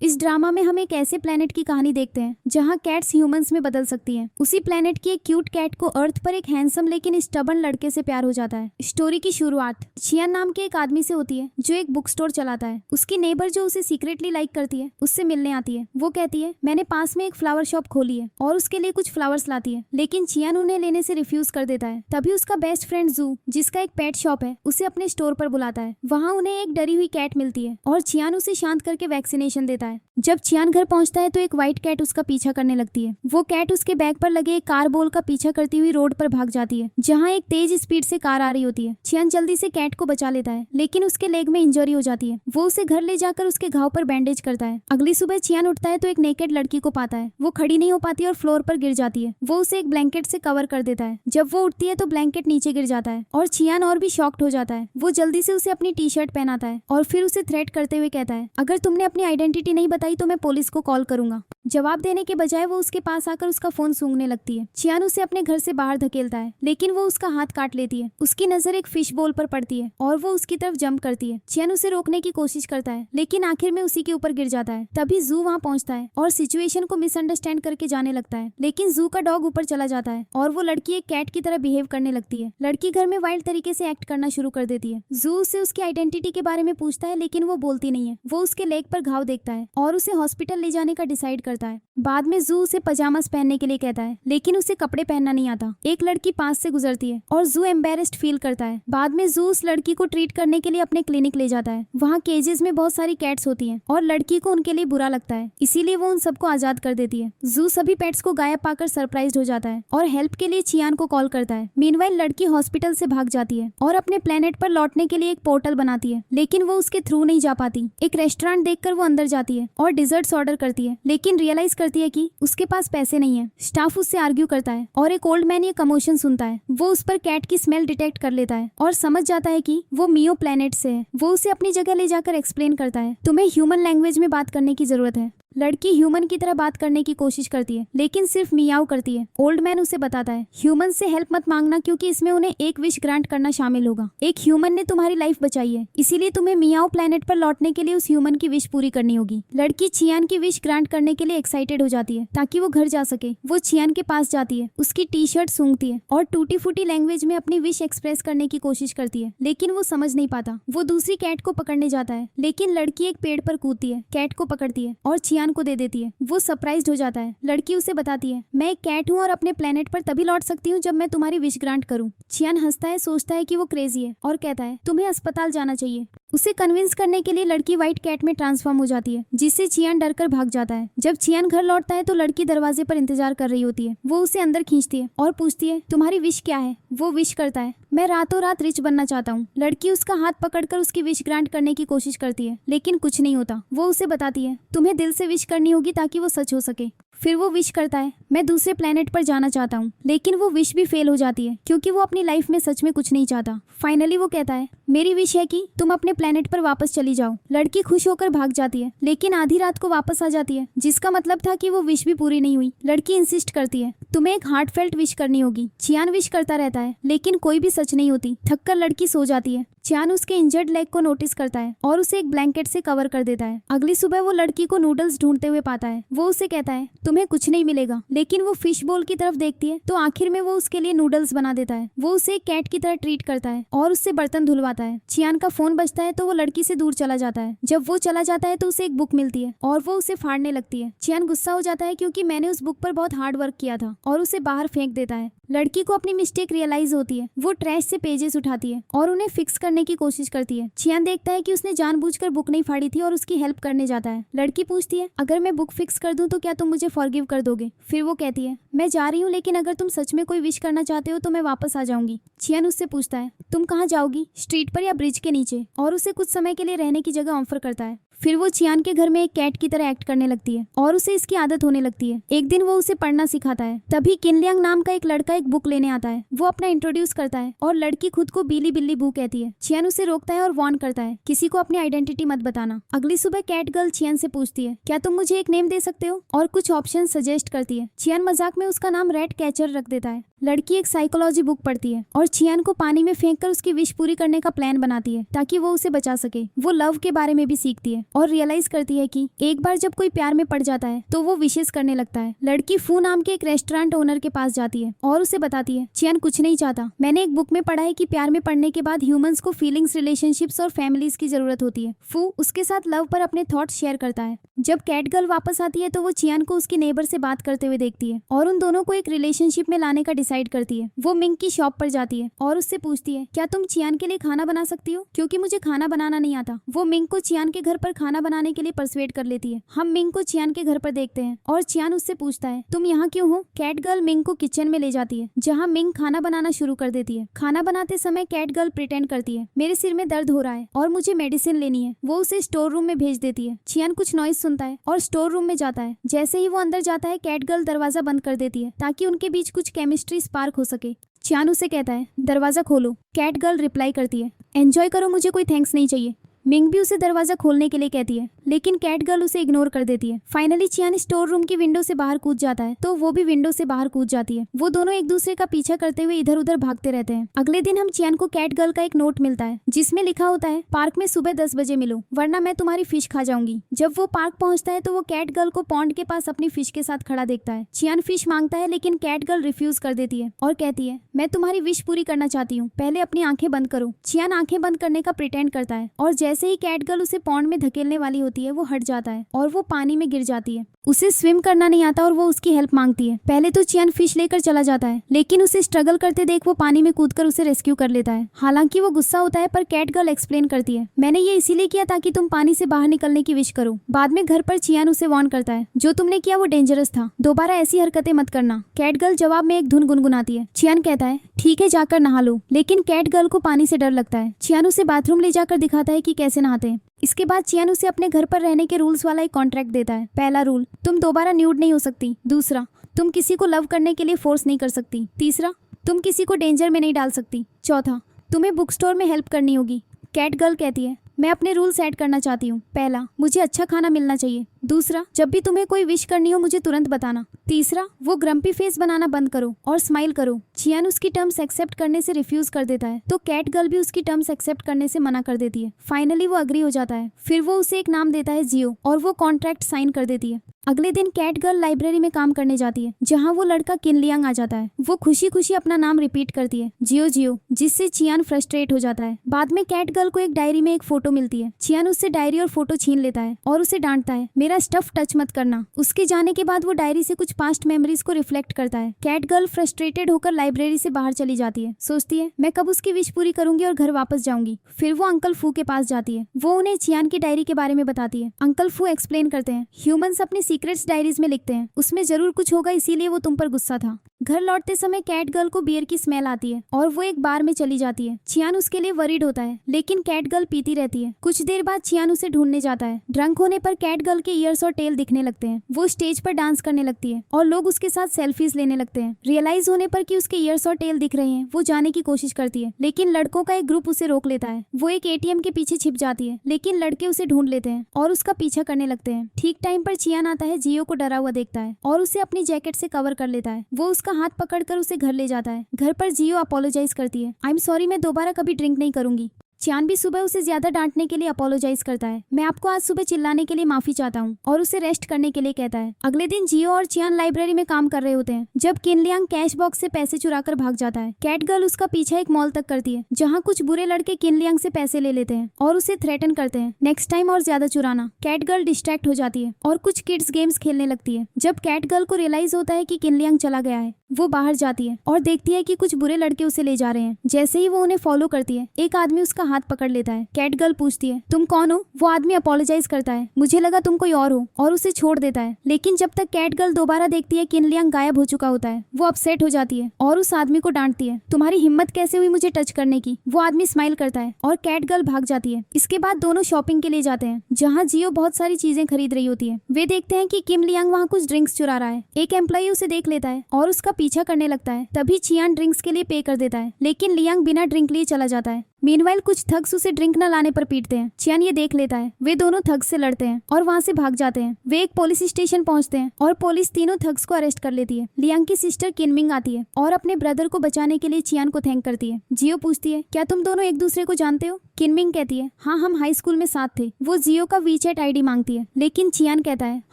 इस ड्रामा में हम एक ऐसे प्लेनेट की कहानी देखते हैं जहां कैट्स ह्यूमंस में बदल सकती हैं। उसी प्लेनेट की एक क्यूट कैट को अर्थ पर एक हैंडसम लेकिन स्टबर्न लड़के से प्यार हो जाता है। स्टोरी की शुरुआत चियान नाम के एक आदमी से होती है जो एक बुक स्टोर चलाता है। उसकी नेबर जो उसे सीक्रेटली लाइक करती है उससे मिलने आती है। वो कहती है मैंने पास में एक फ्लावर शॉप खोली है और उसके लिए कुछ फ्लावर्स लाती है, लेकिन चियान उन्हें लेने से रिफ्यूज कर देता है। तभी उसका बेस्ट फ्रेंड जू, जिसका एक पेट शॉप है, उसे अपने स्टोर पर बुलाता है। वहाँ उन्हें एक डरी हुई कैट मिलती है और चियान उसे शांत करके वैक्सीनेशन देता है। जब चियान घर पहुंचता है तो एक व्हाइट कैट उसका पीछा करने लगती है। वो कैट उसके बैग पर लगे एक कार बोल का पीछा करती हुई रोड पर भाग जाती है जहां एक तेज स्पीड से कार आ रही होती है। चियान जल्दी से कैट को बचा लेता है, लेकिन उसके लेग में इंजरी हो जाती है। वो उसे घर ले जाकर उसके घाव पर बैंडेज करता है। अगली सुबह चियान उठता है तो एक नेकेड लड़की को पाता है। वो खड़ी नहीं हो पाती और फ्लोर पर गिर जाती है। वो उसे एक ब्लैंकेट से कवर कर देता है। जब वो उठती है तो ब्लैंकेट नीचे गिर जाता है और चियान और भी शॉक्ड हो जाता है। वो जल्दी से उसे अपनी टी शर्ट पहनाता है और फिर उसे थ्रेट करते हुए कहता है अगर तुमने अपनी आइडेंटिटी नहीं बताई तो मैं पुलिस को कॉल करूंगा। जवाब देने के बजाय वो उसके पास आकर उसका फोन सूंघने लगती है। चियान उसे अपने घर से बाहर धकेलता है, लेकिन वो उसका हाथ काट लेती है। उसकी नजर एक फिश बोल पर पड़ती है और वो उसकी तरफ जंप करती है। चियान उसे रोकने की कोशिश करता है, लेकिन आखिर में उसी के ऊपर गिर जाता है। तभी जू वहाँ पहुंचता है और सिचुएशन को मिसअंडरस्टैंड करके जाने लगता है, लेकिन जू का डॉग ऊपर चला जाता है और वो लड़की एक कैट की तरह बिहेव करने लगती है। लड़की घर में वाइल्ड तरीके से एक्ट करना शुरू कर देती है। जू उससे उसकी आइडेंटिटी के बारे में पूछता है, लेकिन वो बोलती नहीं है। वो उसके लेग पर घाव देखता है और उसे हॉस्पिटल ले जाने का डिसाइड करता है। बाद में जू उसे पजामास पहनने के लिए कहता है, लेकिन उसे कपड़े पहनना नहीं आता। एक लड़की पास से गुजरती है और जू एम्बेरेस्ड फील करता है। बाद में जू उस लड़की को ट्रीट करने के लिए अपने क्लिनिक ले जाता है। वहाँ केजेस में बहुत सारी कैट्स होती हैं और लड़की को उनके लिए बुरा लगता है, इसीलिए वो उन सबको आजाद कर देती है। जू सभी पेट्स को गायब पाकर सरप्राइज हो जाता है और हेल्प के लिए चियान को कॉल करता है। मीनवाइल लड़की हॉस्पिटल से भाग जाती है और अपने प्लेनेट पर लौटने के लिए एक पोर्टल बनाती है, लेकिन वो उसके थ्रू नहीं जा पाती। एक रेस्टोरेंट देखकर वो अंदर जाती है और डिजर्ट्स ऑर्डर करती है, लेकिन रियलाइज करती है कि उसके पास पैसे नहीं है। स्टाफ उससे आर्ग्यू करता है और एक ओल्ड मैन ये कमोशन सुनता है। वो उस पर कैट की स्मेल डिटेक्ट कर लेता है और समझ जाता है कि वो मियो प्लेनेट से है। वो उसे अपनी जगह ले जाकर एक्सप्लेन करता है तुम्हें ह्यूमन लैंग्वेज में बात करने की जरूरत है। लड़की ह्यूमन की तरह बात करने की कोशिश करती है, लेकिन सिर्फ मियाओ करती है। ओल्ड मैन उसे बताता है ह्यूमन से हेल्प मत मांगना, क्योंकि इसमें उन्हें एक विश ग्रांट करना शामिल होगा। एक ह्यूमन ने तुम्हारी लाइफ बचाई है, इसीलिए तुम्हें मियाओ प्लेनेट पर लौटने के लिए उस ह्यूमन की विश पूरी करनी होगी। लड़की चियान की विश ग्रांट करने के लिए एक्साइटेड हो जाती है ताकि वो घर जा सके। वो चियान के पास जाती है, उसकी टी शर्ट सूंघती है और टूटी फूटी लैंग्वेज में अपनी विश एक्सप्रेस करने की कोशिश करती है, लेकिन वो समझ नहीं पाता। वो दूसरी कैट को पकड़ने जाता है, लेकिन लड़की एक पेड़ पर कूदती है, कैट को पकड़ती है और चियान को दे देती है। वो सरप्राइज्ड हो जाता है। लड़की उसे बताती है मैं एक कैट हूँ और अपने प्लेनेट पर तभी लौट सकती हूँ जब मैं तुम्हारी विश ग्रांट करूँ। चियान हंसता है, सोचता है कि वो क्रेजी है और कहता है तुम्हें अस्पताल जाना चाहिए। उसे कन्विंस करने के लिए लड़की व्हाइट कैट में ट्रांसफॉर्म हो जाती है, जिससे चियान डरकर भाग जाता है। जब चियान घर लौटता है तो लड़की दरवाजे पर इंतजार कर रही होती है। वो उसे अंदर खींचती है और पूछती है तुम्हारी विश क्या है। वो विश करता है मैं रातों रात रिच बनना चाहता हूँ। लड़की उसका हाथ पकड़कर उसकी विश ग्रांट करने की कोशिश करती है, लेकिन कुछ नहीं होता। वो उसे बताती है तुम्हें दिल से विश करनी होगी ताकि वो सच हो सके। फिर वो विश करता है मैं दूसरे प्लेनेट पर जाना चाहता हूँ, लेकिन वो विश भी फेल हो जाती है क्योंकि वो अपनी लाइफ में सच में कुछ नहीं चाहता। फाइनली वो कहता है मेरी विश है कि तुम अपने प्लेनेट पर वापस चली जाओ। लड़की खुश होकर भाग जाती है, लेकिन आधी रात को वापस आ जाती है, जिसका मतलब था कि वो विश भी पूरी नहीं हुई। लड़की इंसिस्ट करती है तुम्हें एक हार्टफेल्ट विश करनी होगी। चियान विश करता रहता है, लेकिन कोई भी सच नहीं होती। थककर लड़की सो जाती है। चियान उसके इंजर्ड लेग को नोटिस करता है और उसे एक ब्लैंकेट से कवर कर देता है। अगली सुबह वो लड़की को नूडल्स ढूंढते हुए पाता है। वो उसे कहता है तुम्हें कुछ नहीं मिलेगा, लेकिन वो फिश बोल की तरफ देखती है तो आखिर में वो उसके लिए नूडल्स बना देता है। वो उसे एक कैट की तरह ट्रीट करता है और उससे बर्तन धुलवाता है। चियान का फोन बजता है तो वो लड़की से दूर चला जाता है। जब वो चला जाता है तो उसे एक बुक मिलती है और वो उसे फाड़ने लगती है। चियान गुस्सा हो जाता है क्योंकि मैंने उस बुक पर बहुत हार्ड वर्क किया था और उसे बाहर फेंक देता है। लड़की को अपनी मिस्टेक रियलाइज होती है। वो ट्रैश से पेजेस उठाती है और उन्हें फिक्स करने की कोशिश करती है। चियान देखता है कि उसने जानबूझकर बुक नहीं फाड़ी थी और उसकी हेल्प करने जाता है। लड़की पूछती है अगर मैं बुक फिक्स कर दूं तो क्या तुम मुझे फॉरगिव कर दोगे। फिर वो कहती है मैं जा रही हूँ, लेकिन अगर तुम सच में कोई विश करना चाहते हो तो मैं वापस आ जाऊंगी। चियान उससे पूछता है तुम कहाँ जाओगी, स्ट्रीट पर या ब्रिज के नीचे, और उसे कुछ समय के लिए रहने की जगह ऑफर करता है। फिर वो चियान के घर में एक कैट की तरह एक्ट करने लगती है और उसे इसकी आदत होने लगती है। एक दिन वो उसे पढ़ना सिखाता है। तभी किनलियांग नाम का एक लड़का एक बुक लेने आता है। वो अपना इंट्रोड्यूस करता है और लड़की खुद को बीली बिल्ली बू कहती है। चियान उसे रोकता है और वार्न करता है किसी को अपनी आइडेंटिटी मत बताना। अगली सुबह कैट गर्ल चियान से पूछती है क्या तुम मुझे एक नेम दे सकते हो, और कुछ ऑप्शन सजेस्ट करती है। चियान मजाक में उसका नाम रेड कैचर रख देता है। लड़की एक साइकोलॉजी बुक पढ़ती है और चियान को पानी में फेंककर उसकी विश पूरी करने का प्लान बनाती है ताकि वो उसे बचा सके। वो लव के बारे में भी सीखती है और रियलाइज करती है कि एक बार जब कोई प्यार में पड़ जाता है तो वो विशेष करने लगता है। लड़की फू नाम के एक रेस्टोरेंट ओनर के पास जाती है और उसे बताती है चियान कुछ नहीं चाहता। मैंने एक बुक में पढ़ा है कि प्यार में पड़ने के बाद ह्यूमंस को फीलिंग्स, रिलेशनशिप्स और फैमिलीज की जरूरत होती है। फू उसके साथ लव पर अपने थॉट्स शेयर करता है। जब कैट गर्ल वापस आती है तो वो चियान को उसके नेबर से बात करते हुए देखती है और उन दोनों को एक रिलेशनशिप में लाने का डिसाइड करती है। वो मिंग की शॉप पर जाती है और उससे पूछती है क्या तुम चियान के लिए खाना बना सकती हो, क्योंकि मुझे खाना बनाना नहीं आता। वो मिंग को चियान के घर पर खाना बनाने के लिए परसुएड कर लेती है। हम मिंग को चियान के घर पर देखते हैं और चियान उससे पूछता है तुम यहाँ क्यों हो। कैट गर्ल मिंग को किचन में ले जाती है जहाँ मिंग खाना बनाना शुरू कर देती है। खाना बनाते समय कैट गर्ल प्रिटेंड करती है मेरे सिर में दर्द हो रहा है और मुझे मेडिसिन लेनी है। वो उसे स्टोर रूम में भेज देती है। चियान कुछ नॉइज सुनता है और स्टोर रूम में जाता है। जैसे ही वो अंदर जाता है कैट गर्ल दरवाजा बंद कर देती है ताकि उनके बीच कुछ केमिस्ट्री स्पार्क हो सके। चियान उसे कहता है दरवाजा खोलो। कैट गर्ल रिप्लाई करती है एंजॉय करो, मुझे कोई थैंक्स नहीं चाहिए। मिंग भी उसे दरवाजा खोलने के लिए कहती है लेकिन कैट गर्ल उसे इग्नोर कर देती है। फाइनली चियान स्टोर रूम की विंडो से बाहर कूद जाता है तो वो भी विंडो से बाहर कूद जाती है। वो दोनों एक दूसरे का पीछा करते हुए इधर उधर भागते रहते हैं। अगले दिन हम चियान को कैट गर्ल का एक नोट मिलता है जिसमें लिखा होता है पार्क में सुबह 10 बजे मिलो वरना मैं तुम्हारी फिश खा जाऊंगी। जब वो पार्क पहुंचता है तो वो कैट गर्ल को पॉन्ड के पास अपनी फिश के साथ खड़ा देखता है। चियान फिश मांगता है लेकिन कैट गर्ल रिफ्यूज कर देती है और कहती है मैं तुम्हारी विश पूरी करना चाहती हूँ, पहले अपनी आंखें बंद करो। चियान आंखें बंद करने का प्रिटेंड करता है और जैसे ही कैट गर्ल उसे पॉन्ड में धकेलने वाली होती है वो हट जाता है और वो पानी में गिर जाती है। उसे स्विम करना नहीं आता और वो उसकी हेल्प मांगती है। पहले तो चियान फिश लेकर चला जाता है लेकिन उसे स्ट्रगल करते देख वो पानी में कूदकर उसे रेस्क्यू कर लेता है। हालांकि वो गुस्सा होता है पर कैट गर्ल एक्सप्लेन करती है मैंने ये इसीलिए किया ताकि तुम पानी से बाहर निकलने की विश करो। बाद में घर पर चियान उसे वार्न करता है जो तुमने किया वो डेंजरस था, दोबारा ऐसी हरकतें मत करना। कैट गर्ल जवाब में एक धुन गुनगुनाती है। चियान कहता है ठीक है जाकर नहा लो, लेकिन कैट गर्ल को पानी से डर लगता है। चियान उसे बाथरूम ले जाकर दिखाता है कि कैसे नहाते हैं। इसके बाद चियान उसे अपने घर पर रहने के रूल्स वाला एक कॉन्ट्रैक्ट देता है। पहला रूल, तुम दोबारा न्यूड नहीं हो सकती। दूसरा, तुम किसी को लव करने के लिए फोर्स नहीं कर सकती। तीसरा, तुम किसी को डेंजर में नहीं डाल सकती। चौथा, तुम्हें बुक स्टोर में हेल्प करनी होगी। कैट गर्ल कहती है मैं अपने रूल सेट करना चाहती हूँ। पहला, मुझे अच्छा खाना मिलना चाहिए। दूसरा, जब भी तुम्हें कोई विश करनी हो मुझे तुरंत बताना। तीसरा, वो ग्रम्पी फेस बनाना बंद करो और स्माइल करो। चियान उसकी टर्म्स एक्सेप्ट करने से रिफ्यूज कर देता है तो कैट गर्ल भी उसकी टर्म्स एक्सेप्ट करने से मना कर देती है। फाइनली वो अग्री हो जाता है। फिर वो उसे एक नाम देता है जियो और वो कॉन्ट्रैक्ट साइन कर देती है। अगले दिन कैट गर्ल लाइब्रेरी में काम करने जाती है जहाँ वो लड़का किन लियांग आ जाता है। वो खुशी खुशी अपना नाम रिपीट करती है जियो जियो, जिससे चियान फ्रस्ट्रेट हो जाता है। बाद में कैट गर्ल को एक डायरी में एक फोटो मिलती है। चियान उससे डायरी और फोटो छीन लेता है और उसे डांटता है मेरा स्टफ टच मत करना। उसके जाने के बाद वो डायरी से कुछ पास्ट मेमोरीज को रिफ्लेक्ट करता है। कैट गर्ल फ्रस्ट्रेटेड होकर लाइब्रेरी से बाहर चली जाती है। सोचती है मैं कब उसकी विश पूरी करूंगी और घर वापस जाऊंगी। फिर वो अंकल फू के पास जाती है। वो उन्हें चियान की डायरी के बारे में बताती है। अंकल फू एक्सप्लेन करते हैं ह्यूमंस अपने सीक्रेट्स डायरीज में लिखते हैं, उसमें जरूर कुछ होगा इसीलिए वो तुम पर गुस्सा था। घर लौटते समय कैट गर्ल को बियर की स्मेल आती है और वो एक बार में चली जाती है। चियान उसके लिए वरीड होता है लेकिन कैट गर्ल पीती रहती है। कुछ देर बाद चियान उसे ढूंढने जाता है। ड्रंक होने पर कैट गर्ल के ईयर्स और टेल दिखने लगते हैं। वो स्टेज पर डांस करने लगती है और लोग उसके साथ सेल्फीज लेने लगते हैं। रियलाइज होने पर कि उसके ईयर्स और टेल दिख रहे हैं वो जाने की कोशिश करती है लेकिन लड़कों का एक ग्रुप उसे रोक लेता है। वो एक एटीएम के पीछे छिप जाती है लेकिन लड़के उसे ढूंढ लेते हैं और उसका पीछा करने लगते हैं। ठीक टाइम पर चियान आता है, जियो को डरा हुआ देखता है और उसे अपनी जैकेट से कवर कर लेता है। वो उसका हाथ पकड़कर उसे घर ले जाता है। घर पर जियो अपोलोजाइज करती है आई एम सॉरी, मैं दोबारा कभी ड्रिंक नहीं करूंगी। चियान भी सुबह उसे ज्यादा डांटने के लिए अपोलोजाइज करता है। मैं आपको आज सुबह चिल्लाने के लिए माफी चाहता हूँ और उसे रेस्ट करने के लिए कहता है। अगले दिन जियो और चियान लाइब्रेरी में काम कर रहे होते हैं जब किन लियांग कैश बॉक्स से पैसे चुराकर भाग जाता है। कैट गर्ल उसका पीछा एक मॉल तक करती है जहाँ कुछ बुरे लड़के किन लियांग से पैसे ले लेते हैं और उसे थ्रेटन करते हैं नेक्स्ट टाइम और ज्यादा चुराना। कैट गर्ल डिस्ट्रैक्ट हो जाती है और कुछ किड्स गेम्स खेलने लगती है। जब कैट गर्ल को रियलाइज होता है कि किन लियांग चला गया है वो बाहर जाती है और देखती है कि कुछ बुरे लड़के उसे ले जा रहे हैं। जैसे ही वो उन्हें फॉलो करती है एक आदमी उसका हाथ पकड़ लेता है। कैट गर्ल पूछती है तुम कौन हो? वो आदमी अपोलोजाइज करता है मुझे लगा तुम कोई और हो और उसे छोड़ देता है। लेकिन जब तक कैट गर्ल दोबारा देखती है किन लियांग गायब हो चुका होता है वो अपसेट हो जाती है और उस आदमी को डांटती है तुम्हारी हिम्मत कैसे हुई मुझे टच करने की। वो आदमी स्माइल करता है और कैट गर्ल भाग जाती है। इसके बाद दोनों शॉपिंग के लिए जाते हैं जहाँ जियो बहुत सारी चीजें खरीद रही होती है। वे देखते हैं कि किम लियांग वहाँ कुछ ड्रिंक्स चुरा रहा है। एक एम्प्लॉई उसे देख लेता है और उसका पीछा करने लगता है। तभी चियान ड्रिंक्स के लिए पे कर देता है लेकिन लियांग बिना ड्रिंक लिए चला जाता है। मीनवाइल कुछ थग्स उसे ड्रिंक न लाने पर पीटते हैं। चियान ये देख लेता है। वे दोनों थग्स से लड़ते हैं और वहाँ से भाग जाते हैं। वे एक पुलिस स्टेशन पहुँचते हैं और पुलिस तीनों थग्स को अरेस्ट कर लेती है। लियांग की सिस्टर किनमिंग आती है और अपने ब्रदर को बचाने के लिए चियान को थैंक करती है। जियो पूछती है क्या तुम दोनों एक दूसरे को जानते हो? किनमिंग कहती है हाँ हम हाई स्कूल में साथ थे। वो जियो का वीचैट आईडी मांगती है, लेकिन चियान कहता है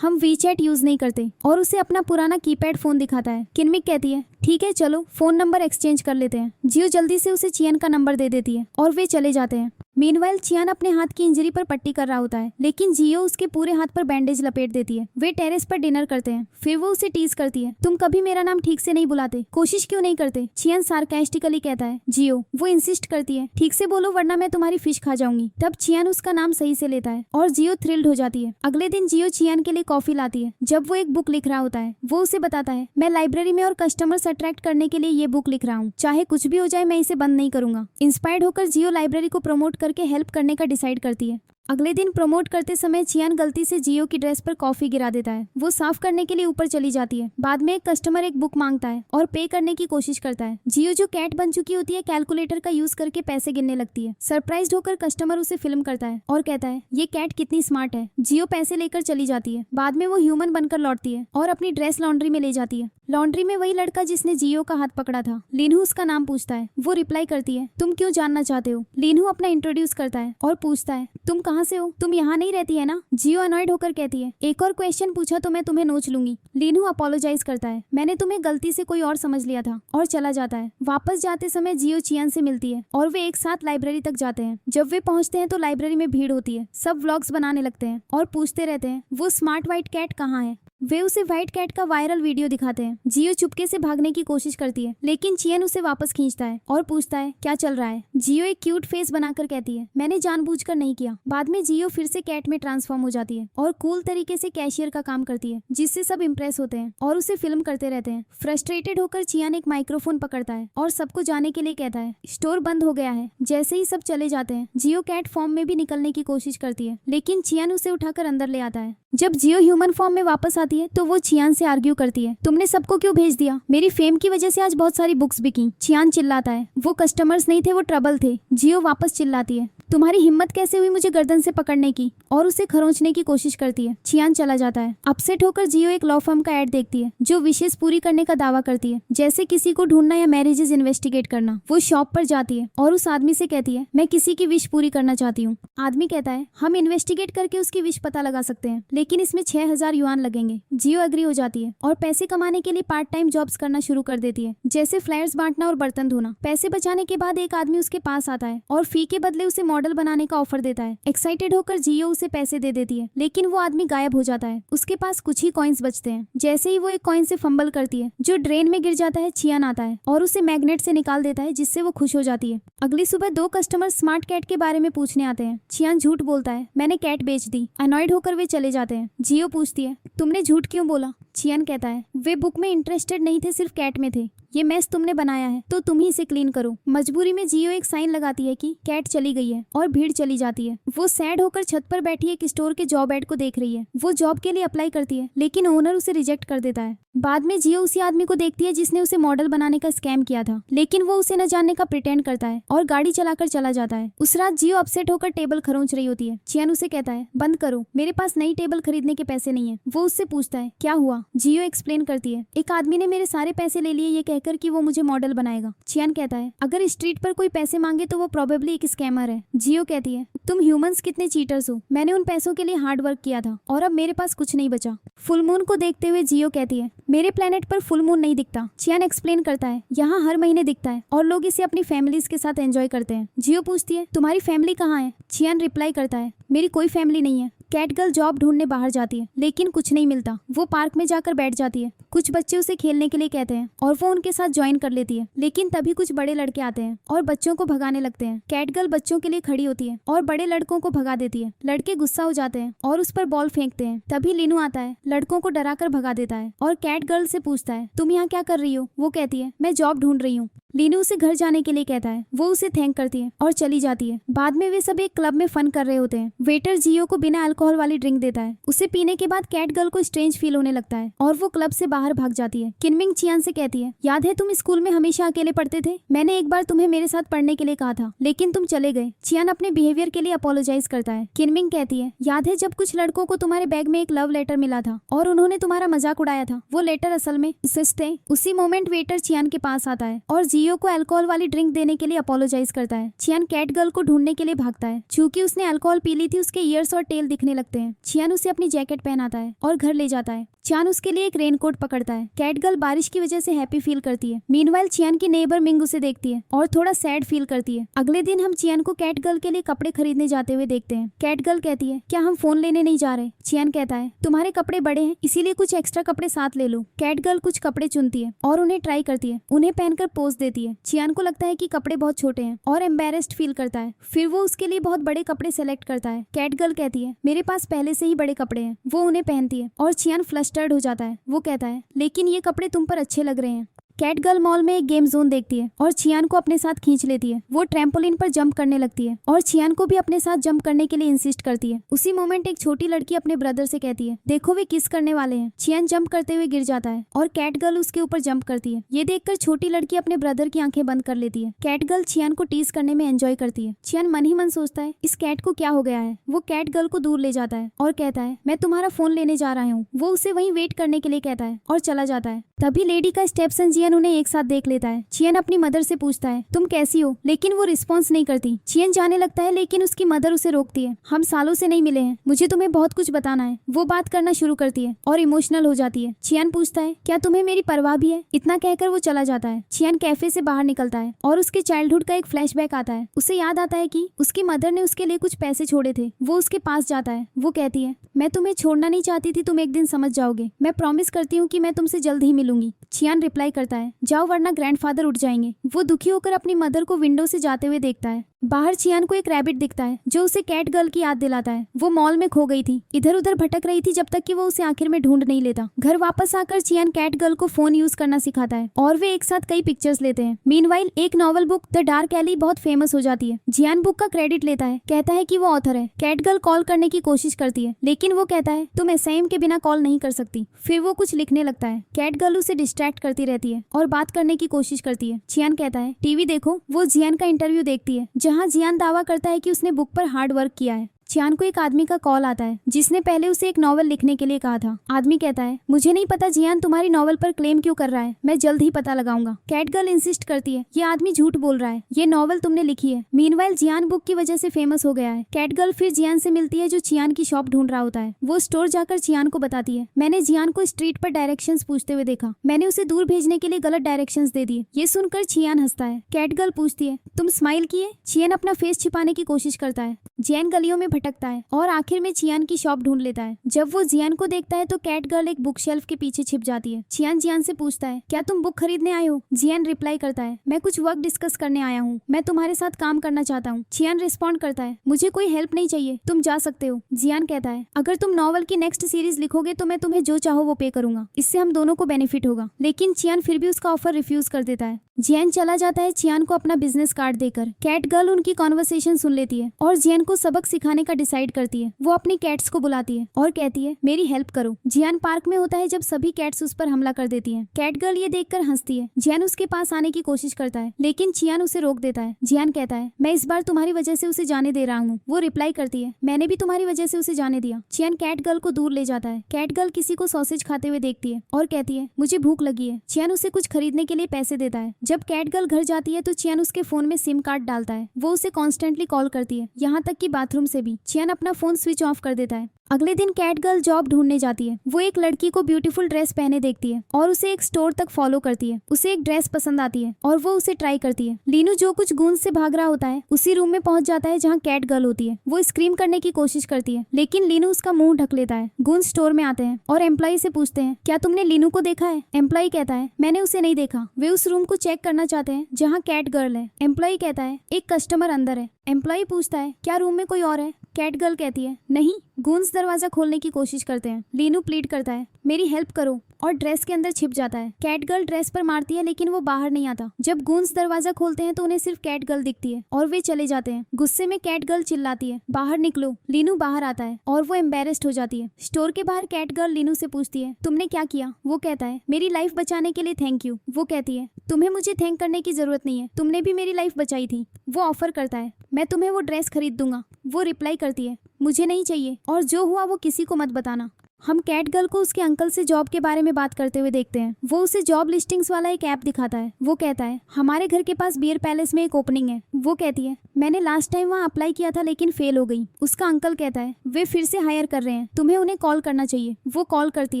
हम वीचैट यूज नहीं करते और उसे अपना पुराना कीपैड फोन दिखाता है। किनमिंग कहती है ठीक है चलो फोन नंबर एक्सचेंज कर लेते हैं। जियो जल्दी से उसे चियान का नंबर दे देती है और वे चले जाते हैं। मीनवाइल चियान अपने हाथ की इंजरी पर पट्टी कर रहा होता है, लेकिन जियो उसके पूरे हाथ पर बैंडेज लपेट देती है। वे टेरेस पर डिनर करते हैं। फिर वो उसे टीज करती है तुम कभी मेरा नाम ठीक से नहीं बुलाते, कोशिश क्यों नहीं करते। चियान सार्कास्टिकली कहता है जियो। वो इंसिस्ट करती है ठीक से बोलो वरना मैं तुम्हारी फिश खा जाऊंगी। तब चियान उसका नाम सही से लेता है और जियो थ्रिल्ड हो जाती है। अगले दिन जियो चियान के लिए कॉफी लाती है। जब वो एक बुक लिख रहा होता है वो उसे बताता है मैं लाइब्रेरी में और कस्टमर्स अट्रैक्ट करने के लिए ये बुक लिख रहा हूँ, चाहे कुछ भी हो जाए मैं इसे बंद नहीं करूंगा। इंस्पायर्ड होकर जियो लाइब्रेरी को प्रमोट करके हेल्प करने का डिसाइड करती है। अगले दिन प्रमोट करते समय चियान गलती से जियो की ड्रेस पर कॉफी गिरा देता है। वो साफ करने के लिए ऊपर चली जाती है। बाद में एक कस्टमर एक बुक मांगता है और पे करने की कोशिश करता है। जियो जो कैट बन चुकी होती है कैलकुलेटर का यूज करके पैसे गिनने लगती है। सरप्राइज्ड होकर कस्टमर उसे फिल्म करता है और कहता है ये कैट कितनी स्मार्ट है। जियो पैसे लेकर चली जाती है। बाद में वो ह्यूमन बनकर लौटती है और अपनी ड्रेस लॉन्ड्री में ले जाती है। लॉन्ड्री में वही लड़का जिसने जियो का हाथ पकड़ा था। लिनहू उसका नाम पूछता है। वो रिप्लाई करती है तुम क्यों जानना चाहते हो। लिनहू अपना इंट्रोड्यूस करता है और पूछता है तुम कहाँ से हो, तुम यहाँ नहीं रहती है ना। जियो अनॉयड होकर कहती है एक और क्वेश्चन पूछा तो मैं तुम्हें नोच लूंगी। लिनहू अपोलोजाइज करता है मैंने तुम्हें गलती से कोई और समझ लिया था और चला जाता है। वापस जाते समय जियो चियान से मिलती है और वे एक साथ लाइब्रेरी तक जाते हैं। जब वे पहुंचते हैं तो लाइब्रेरी में भीड़ होती है। सब व्लॉग्स बनाने लगते हैं और पूछते रहते हैं वो स्मार्ट व्हाइट कैट कहाँ है। वे उसे व्हाइट कैट का वायरल वीडियो दिखाते हैं। जियो चुपके से भागने की कोशिश करती है, लेकिन चियन उसे वापस खींचता है और पूछता है क्या चल रहा है। जियो एक क्यूट फेस बनाकर कहती है मैंने जानबूझकर नहीं किया। बाद में जियो फिर से कैट में ट्रांसफॉर्म हो जाती है और कूल तरीके से कैशियर का काम करती है, जिससे सब इम्प्रेस होते हैं और उसे फिल्म करते रहते हैं। फ्रस्ट्रेटेड होकर चियान एक माइक्रोफोन पकड़ता है और सबको जाने के लिए कहता है स्टोर बंद हो गया है। जैसे ही सब चले जाते हैं जियो कैट फॉर्म में भी निकलने की कोशिश करती है, लेकिन चियान उसे उठाकर अंदर ले आता है। जब जियो ह्यूमन फॉर्म में वापस आती है तो वो चियान से आर्ग्यू करती है तुमने सबको क्यों भेज दिया, मेरी फेम की वजह से आज बहुत सारी बुक्स बिकी। चियान चिल्लाता है वो कस्टमर्स नहीं थे वो ट्रबल थे। जियो वापस चिल्लाती है तुम्हारी हिम्मत कैसे हुई मुझे गर्दन से पकड़ने की, और उसे खरोंचने की कोशिश करती है। चियान चला जाता है। अपसेट होकर जियो एक लॉ फर्म का एड देखती है जो विशेष पूरी करने का दावा करती है, जैसे किसी को ढूंढना या मैरिजेस इन्वेस्टिगेट करना। वो शॉप पर जाती है और उस आदमी से कहती है मैं किसी की विश पूरी करना चाहती हूँ। आदमी कहता है हम इन्वेस्टिगेट करके उसकी विश पता लगा सकते हैं, लेकिन इसमें 6000 युआन लगेंगे। जियो एग्री हो जाती है और पैसे कमाने के लिए पार्ट टाइम जॉब्स करना शुरू कर देती है, जैसे फ्लायर्स बांटना और बर्तन धोना। पैसे बचाने के बाद एक आदमी उसके पास आता है और फी के बदले उसे मॉडल बनाने का ऑफर देता है। एक्साइटेड होकर जियो उसे पैसे दे देती है, लेकिन वो आदमी गायब हो जाता है। उसके पास कुछ ही कॉइन्स बचते हैं। जैसे ही वो एक कॉइन से फंबल करती है जो ड्रेन में गिर जाता है, चियान आता है और उसे मैग्नेट से निकाल देता है, जिससे वो खुश हो जाती है। अगली सुबह 2 कस्टमर स्मार्ट कैट के बारे में पूछने आते हैं। चियान झूठ बोलता है मैंने कैट बेच दी। अनॉयड होकर वे चले जाते हैं। जियो पूछती है तुमने झूठ क्यों बोला। चियान कहता है वे बुक में इंटरेस्टेड नहीं थे, सिर्फ कैट में थे। ये मेस तुमने बनाया है तो तुम ही इसे क्लीन करो। मजबूरी में जियो एक साइन लगाती है कि कैट चली गई है और भीड़ चली जाती है। वो सैड होकर छत पर बैठी एक स्टोर के जॉब एड को देख रही है। वो जॉब के लिए अप्लाई करती है, लेकिन ओनर उसे रिजेक्ट कर देता है। बाद में जियो उसी आदमी को देखती है जिसने उसे मॉडल बनाने का स्कैम किया था, लेकिन वो उसे न जानने का प्रिटेंड करता है और गाड़ी चलाकर चला जाता है। उस रात जियो अपसेट होकर टेबल खरोंच रही होती है। चियान उसे कहता है बंद करो, मेरे पास नई टेबल खरीदने के पैसे नहीं है। वो उससे पूछता है क्या हुआ। जियो एक्सप्लेन करती है एक आदमी ने मेरे सारे पैसे ले लिए ये कहकर कि वो मुझे मॉडल बनाएगा। चियान कहता है अगर स्ट्रीट पर कोई पैसे मांगे तो वो प्रोबेबली एक स्कैमर है। जियो कहती है तुम ह्यूमंस कितने चीटर्स हो, मैंने उन पैसों के लिए हार्ड वर्क किया था और अब मेरे पास कुछ नहीं बचा। फुल मून को देखते हुए जियो कहती है मेरे प्लेनेट पर फुल मून नहीं दिखता। चियान एक्सप्लेन करता है यहाँ हर महीने दिखता है और लोग इसे अपनी फैमिलीज के साथ एंजॉय करते हैं। जियो पूछती है तुम्हारी फैमिली कहाँ है। चियान रिप्लाई करता है मेरी कोई फैमिली नहीं है। कैट गर्ल जॉब ढूंढने बाहर जाती है, लेकिन कुछ नहीं मिलता। वो पार्क में जाकर बैठ जाती है। कुछ बच्चे उसे खेलने के लिए कहते हैं और वो उनके साथ ज्वाइन कर लेती है, लेकिन तभी कुछ बड़े लड़के आते हैं और बच्चों को भगाने लगते हैं। कैट गर्ल बच्चों के लिए खड़ी होती है और बड़े लड़कों को भगा देती है। लड़के गुस्सा हो जाते हैं और उस पर बॉल फेंकते हैं। तभी लिनू आता है, लड़कों को डराकर भगा देता है और कैट गर्ल से पूछता है तुम यहाँ क्या कर रही हो। वो कहती है मैं जॉब ढूंढ रही हूँ। लीनू उसे घर जाने के लिए कहता है। वो उसे थैंक करती है और चली जाती है। बाद में वे सब एक क्लब में फन कर रहे होते हैं। वेटर जियो को बिना अल्कोहल वाली ड्रिंक देता है। उसे पीने के बाद कैट गर्ल को स्ट्रेंज फील होने लगता है और वो क्लब से बाहर भाग जाती है। किनमिंग चियान से कहती है याद है तुम स्कूल में हमेशा अकेले पढ़ते थे, मैंने एक बार तुम्हें मेरे साथ पढ़ने के लिए कहा था, लेकिन तुम चले गए। चियान अपने बिहेवियर के लिए अपोलोजाइज करता है। किनमिंग कहती है याद है जब कुछ लड़कों को तुम्हारे बैग में एक लव लेटर मिला था और उन्होंने तुम्हारा मजाक उड़ाया था, वो लेटर असल में सच थे। उसी मोमेंट वेटर चियान के पास आता है और जियो को अल्कोहल वाली ड्रिंक देने के लिए अपोलोजाइज करता है। चियान कैट गर्ल को ढूंढने के लिए भागता है। चूंकि उसने अल्कोहल पी ली थी, उसके ईयर्स और टेल दिखने लगते हैं। चियान उसे अपनी जैकेट पहनाता है और घर ले जाता है। चियान उसके लिए एक रेनकोट पकड़ता है। कैट गर्ल बारिश की वजह से हैप्पी फील करती है। मीनवाइल चियान की नेबर मिंग उसे देखती है और थोड़ा सैड फील करती है। अगले दिन हम चियान को कैट गर्ल के लिए कपड़े खरीदने जाते हुए देखते हैं। कैट गर्ल कहती है, क्या हम फोन लेने नहीं जा रहे? चियान कहता है, तुम्हारे कपड़े बड़े हैं, इसीलिए कुछ एक्स्ट्रा कपड़े साथ ले लो। कैट गर्ल कुछ कपड़े चुनती है और उन्हें ट्राई करती है। उन्हें पहनकर पोज देती है। चियान को लगता है कि कपड़े बहुत छोटे हैं और एम्बेरेस्ड फील करता है। फिर वो उसके लिए बहुत बड़े कपड़े सेलेक्ट करता है। कैट गर्ल कहती है, मेरे पास पहले से ही बड़े कपड़े हैं। वो उन्हें पहनती है और चियान फ्लस्टर्ड हो जाता है। वो कहता है, लेकिन ये कपड़े तुम पर अच्छे लग रहे हैं। कैट गर्ल मॉल में एक गेम जोन देखती है और चियान को अपने साथ खींच लेती है। वो ट्रैम्पोलिन पर जंप करने लगती है और चियान को भी अपने साथ जंप करने के लिए इंसिस्ट करती है। उसी मोमेंट एक छोटी लड़की अपने ब्रदर से कहती है, देखो वे किस करने वाले हैं। चियान जंप करते हुए गिर जाता है और कैट गर्ल उसके ऊपर जंप करती है। ये देखकर छोटी लड़की अपने ब्रदर की आंखें बंद कर लेती है। कैट गर्ल चियान को टीज करने में एंजॉय करती है। चियान मन ही मन सोचता है, इस कैट को क्या हो गया है। वो कैट गर्ल को दूर ले जाता है और कहता है, मैं तुम्हारा फोन लेने जा रहा हूँ। वो उसे वहीं वेट करने के लिए कहता है और चला जाता है। तभी लेडी का स्टेपसन चियान उन्हें एक साथ देख लेता है। चियान अपनी मदर से पूछता है, तुम कैसी हो, लेकिन वो रिस्पॉन्स नहीं करती। चियान जाने लगता है लेकिन उसकी मदर उसे रोकती है। हम सालों से नहीं मिले हैं, मुझे तुम्हें बहुत कुछ बताना है। वो बात करना शुरू करती है और इमोशनल हो जाती है। चियान पूछता है, क्या तुम्हें मेरी परवाह भी है? इतना कहकर वो चला जाता है। चियान कैफे से बाहर निकलता है और उसके चाइल्डहुड का एक फ्लैशबैक आता है। उसे याद आता है कि उसकी मदर ने उसके लिए कुछ पैसे छोड़े थे। वो उसके पास जाता है। वो कहती है, मैं तुम्हें छोड़ना नहीं चाहती थी, तुम एक दिन समझ जाओगे। मैं प्रॉमिस करती हूँ कि मैं तुमसे जल्द ही मिलूंगी। चियान रिप्लाई करता है, जाओ वरना ग्रैंडफादर उठ जाएंगे। वो दुखी होकर अपनी मदर को विंडो से जाते हुए देखता है। बाहर चियान को एक रैबिट दिखता है जो उसे कैट गर्ल की याद दिलाता है। वो मॉल में खो गई थी, इधर उधर भटक रही थी जब तक कि वो उसे आखिर में ढूंढ नहीं लेता। घर वापस आकर चियान कैट गर्ल को फोन यूज करना सिखाता है और वे एक साथ कई पिक्चर्स लेते हैं। मीनवाइल एक novel book the dark alley बहुत फेमस हो जाती है। जियान बुक का क्रेडिट लेता है, कहता है कि वो ऑथर है। कैट गर्ल कॉल करने की कोशिश करती है लेकिन वो कहता है, तुम एसआईएम के बिना कॉल नहीं कर सकती। फिर वो कुछ लिखने लगता है। कैट गर्ल उसे डिस्ट्रैक्ट करती रहती है और बात करने की कोशिश करती है। चियान कहता है, टीवी देखो। वो जियान का इंटरव्यू देखती है जहाँ जियान दावा करता है कि उसने बुक पर हार्ड वर्क किया है। चियान को एक आदमी का कॉल आता है जिसने पहले उसे एक नॉवल लिखने के लिए कहा था। आदमी कहता है, मुझे नहीं पता जियान तुम्हारी नॉवल पर क्लेम क्यों कर रहा है, मैं जल्द ही पता लगाऊंगा। कैट गर्ल इंसिस्ट करती है, ये आदमी झूठ बोल रहा है, ये नॉवल तुमने लिखी है। मीनवाइल जियान बुक की वजह से फेमस हो गया है। कैट गर्ल फिर जियान से मिलती है जो चियान की शॉप ढूंढ रहा होता है। वो स्टोर जाकर चियान को बताती है, मैंने जियान को स्ट्रीट पर डायरेक्शंस पूछते हुए देखा, मैंने उसे दूर भेजने के लिए गलत डायरेक्शंस दे दिए। ये सुनकर चियान हंसता है। कैट गर्ल पूछती है, तुम स्माइल किए? चियान अपना फेस छिपाने की कोशिश करता है। जियान गलियों में भटकता है और आखिर में चियान की शॉप ढूंढ लेता है। जब वो जियान को देखता है तो कैट गर्ल एक बुक शेल्फ के पीछे छिप जाती है। चियान जियान से पूछता है, क्या तुम बुक खरीदने आए हो? जियान रिप्लाई करता है, मैं कुछ वर्क डिस्कस करने आया हूँ, मैं तुम्हारे साथ काम करना चाहता हूँ। चियान रिस्पॉन्ड करता है, मुझे कोई हेल्प नहीं चाहिए, तुम जा सकते हो। जियान कहता है, अगर तुम नॉवल की नेक्स्ट सीरीज लिखोगे तो मैं तुम्हें जो चाहो वो पे करूंगा, इससे हम दोनों को बेनिफिट होगा। लेकिन चियान फिर भी उसका ऑफर रिफ्यूज कर देता है। जियान चला जाता है चियान को अपना बिजनेस कार्ड देकर। कैट गर्ल उनकी कॉन्वर्सेशन सुन लेती है और जियान को सबक सिखाने का डिसाइड करती है। वो अपनी कैट्स को बुलाती है और कहती है, मेरी हेल्प करो। जियान पार्क में होता है जब सभी कैट्स उस पर हमला कर देती हैं। कैट गर्ल ये देखकर हंसती है। जियान उसके पास आने की कोशिश करता है लेकिन चियान उसे रोक देता है। जियान कहता है, मैं इस बार तुम्हारी वजह से उसे जाने दे रहा हूँ। वो रिप्लाई करती है, मैंने भी तुम्हारी वजह से उसे जाने दिया। चियान कैट गर्ल को दूर ले जाता है। कैट गर्ल किसी को सॉसेज खाते हुए देखती है और कहती है, मुझे भूख लगी है। चियान उसे कुछ खरीदने के लिए पैसे देता है। जब कैट गर्ल घर जाती है तो चियान उसके फोन में सिम कार्ड डालता है। वो उसे कॉन्स्टेंटली कॉल करती है, यहाँ तक कि बाथरूम से भी। चियान अपना फोन स्विच ऑफ कर देता है। अगले दिन कैट गर्ल जॉब ढूंढने जाती है। वो एक लड़की को ब्यूटीफुल ड्रेस पहने देखती है और उसे एक स्टोर तक फॉलो करती है। उसे एक ड्रेस पसंद आती है और वो उसे ट्राई करती है। लीनू जो कुछ गूंज से भाग रहा होता है उसी रूम में पहुंच जाता है जहाँ कैट गर्ल होती है। वो स्क्रीम करने की कोशिश करती है लेकिन लीनू उसका मुंह ढक लेता है। गूंज स्टोर में आते हैं और एम्प्लॉय से पूछते हैं, क्या तुमने लीनू को देखा है? एम्प्लॉय कहता है, मैंने उसे नहीं देखा। वे उस रूम को चेक करना चाहते हैं जहाँ कैट गर्ल है। एम्प्लॉय कहता है, एक कस्टमर अंदर है। एम्प्लॉय पूछता है, क्या रूम में कोई और है? कैट गर्ल कहती है, नहीं। गूंज दरवाजा खोलने की कोशिश करते हैं। लीनू प्लीड करता है, मेरी हेल्प करो, और ड्रेस के अंदर छिप जाता है। कैट गर्ल ड्रेस पर मारती है लेकिन वो बाहर नहीं आता। जब गूंज दरवाजा खोलते हैं तो उन्हें सिर्फ कैट गर्ल दिखती है और वे चले जाते हैं। गुस्से में कैट गर्ल चिल्लाती है, बाहर निकलो। लीनू बाहर आता है और वो एम्बेरेस्ड हो जाती है। स्टोर के बाहर कैट गर्ल लीनू से पूछती है, तुमने क्या किया? वो कहता है, मेरी लाइफ बचाने के लिए थैंक यू। वो कहती है, तुम्हें मुझे थैंक करने की जरूरत नहीं है, तुमने भी मेरी लाइफ बचाई थी। वो ऑफर करता है, मैं तुम्हें वो ड्रेस खरीद दूंगा। वो रिप्लाई करती है, मुझे नहीं चाहिए और जो हुआ वो किसी को मत बताना। हम कैट गर्ल को उसके अंकल से जॉब के बारे में बात करते हुए देखते हैं। वो उसे जॉब लिस्टिंग्स वाला एक ऐप दिखाता है। वो कहता है हमारे घर के पास बियर पैलेस में एक ओपनिंग है। वो कहती है मैंने लास्ट टाइम वहाँ अप्लाई किया था लेकिन फेल हो गई। उसका अंकल कहता है वे फिर से हायर कर रहे हैं, तुम्हें उन्हें कॉल करना चाहिए। वो कॉल करती